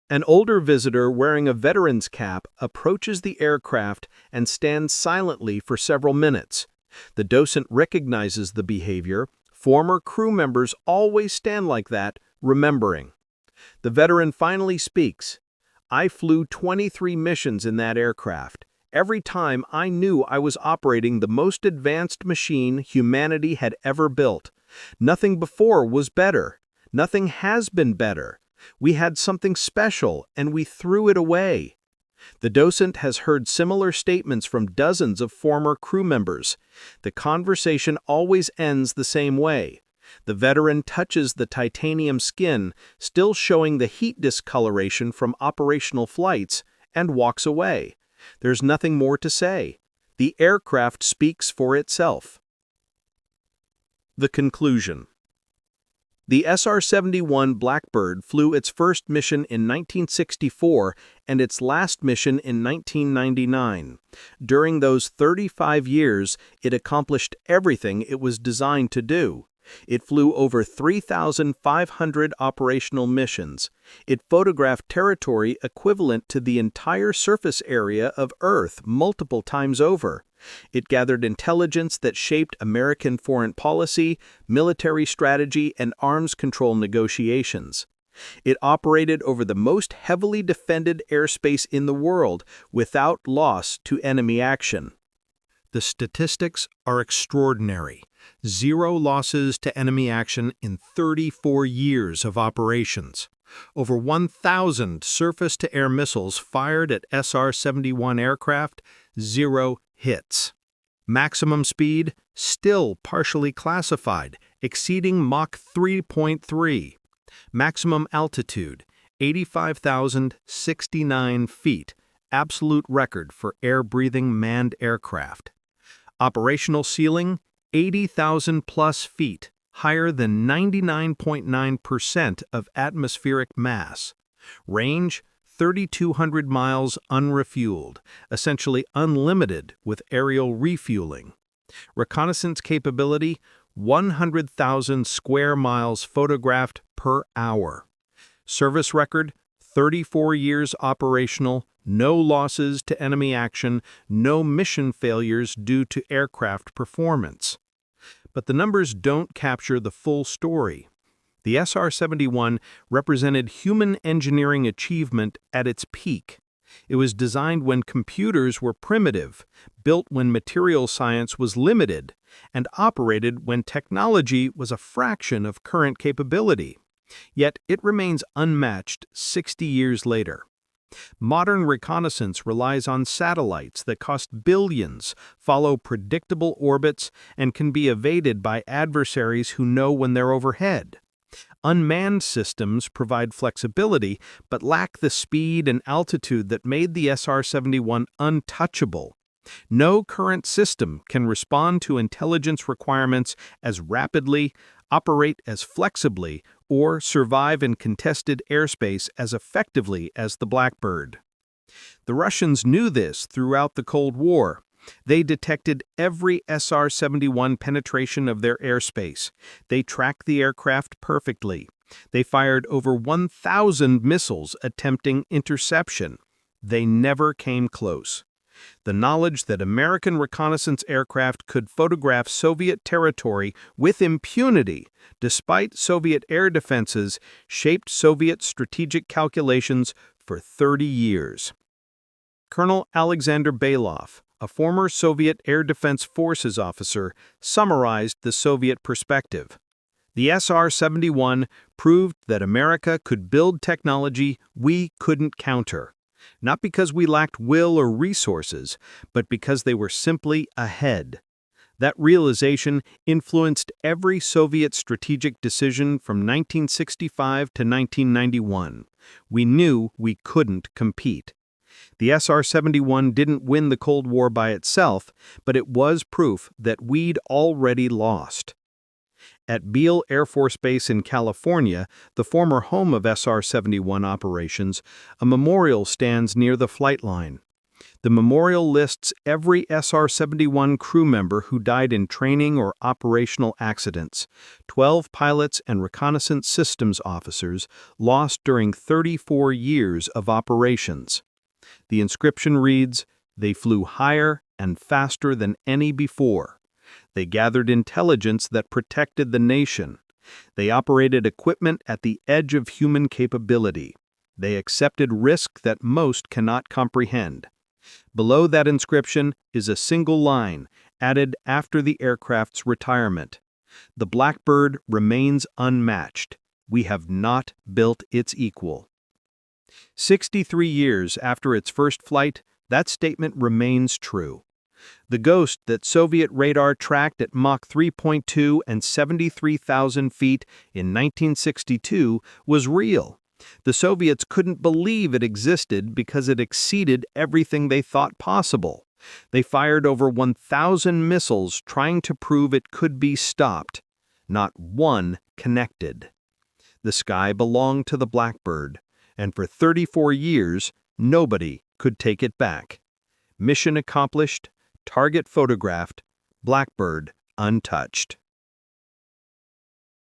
An older visitor wearing a veteran's cap approaches the aircraft and stands silently for several minutes. The docent recognizes the behavior. Former crew members always stand like that, remembering. The veteran finally speaks. "I flew 23 missions in that aircraft. Every time I knew I was operating the most advanced machine humanity had ever built. Nothing before was better. Nothing has been better. We had something special, and we threw it away." The docent has heard similar statements from dozens of former crew members. The conversation always ends the same way. The veteran touches the titanium skin, still showing the heat discoloration from operational flights, and walks away. There's nothing more to say. The aircraft speaks for itself. The conclusion. The SR-71 Blackbird flew its first mission in 1964 and its last mission in 1999. During those 35 years, it accomplished everything it was designed to do. It flew over 3,500 operational missions. It photographed territory equivalent to the entire surface area of Earth multiple times over. It gathered intelligence that shaped American foreign policy, military strategy, and arms control negotiations. It operated over the most heavily defended airspace in the world without loss to enemy action. The statistics are extraordinary. 0 losses to enemy action in 34 years of operations. Over 1,000 surface-to-air missiles fired at SR-71 aircraft, 0 hits. Maximum speed, still partially classified, exceeding Mach 3.3. Maximum altitude, 85,069 feet, absolute record for air-breathing manned aircraft. Operational ceiling, 80,000 plus feet, higher than 99.9% of atmospheric mass. Range, 3,200 miles unrefueled, essentially unlimited with aerial refueling. Reconnaissance capability, 100,000 square miles photographed per hour. Service record, 34 years operational, no losses to enemy action, no mission failures due to aircraft performance. But the numbers don't capture the full story. The SR-71 represented human engineering achievement at its peak. It was designed when computers were primitive, built when material science was limited, and operated when technology was a fraction of current capability. Yet it remains unmatched 60 years later. Modern reconnaissance relies on satellites that cost billions, follow predictable orbits, and can be evaded by adversaries who know when they're overhead. Unmanned systems provide flexibility but lack the speed and altitude that made the SR-71 untouchable. No current system can respond to intelligence requirements as rapidly, operate as flexibly, or survive in contested airspace as effectively as the Blackbird. The Russians knew this throughout the Cold War. They detected every SR-71 penetration of their airspace. They tracked the aircraft perfectly. They fired over 1,000 missiles attempting interception. They never came close. The knowledge that American reconnaissance aircraft could photograph Soviet territory with impunity, despite Soviet air defenses, shaped Soviet strategic calculations for 30 years. Colonel Alexander Belov, a former Soviet Air Defense Forces officer, summarized the Soviet perspective. The SR-71 proved that America could build technology we couldn't counter. Not because we lacked will or resources, but because they were simply ahead. That realization influenced every Soviet strategic decision from 1965 to 1991. We knew we couldn't compete. The SR-71 didn't win the Cold War by itself, but it was proof that we'd already lost. At Beale Air Force Base in California, the former home of SR-71 operations, a memorial stands near the flight line. The memorial lists every SR-71 crew member who died in training or operational accidents. 12 pilots and reconnaissance systems officers lost during 34 years of operations. The inscription reads, "They flew higher and faster than any before. They gathered intelligence that protected the nation. They operated equipment at the edge of human capability. They accepted risk that most cannot comprehend." Below that inscription is a single line, added after the aircraft's retirement. "The Blackbird remains unmatched. We have not built its equal." 63 years after its first flight, that statement remains true. The ghost that Soviet radar tracked at Mach 3.2 and 73,000 feet in 1962 was real. The Soviets couldn't believe it existed because it exceeded everything they thought possible. They fired over 1,000 missiles trying to prove it could be stopped. Not one connected. The sky belonged to the Blackbird, and for 34 years, nobody could take it back. Mission accomplished, target photographed, Blackbird untouched.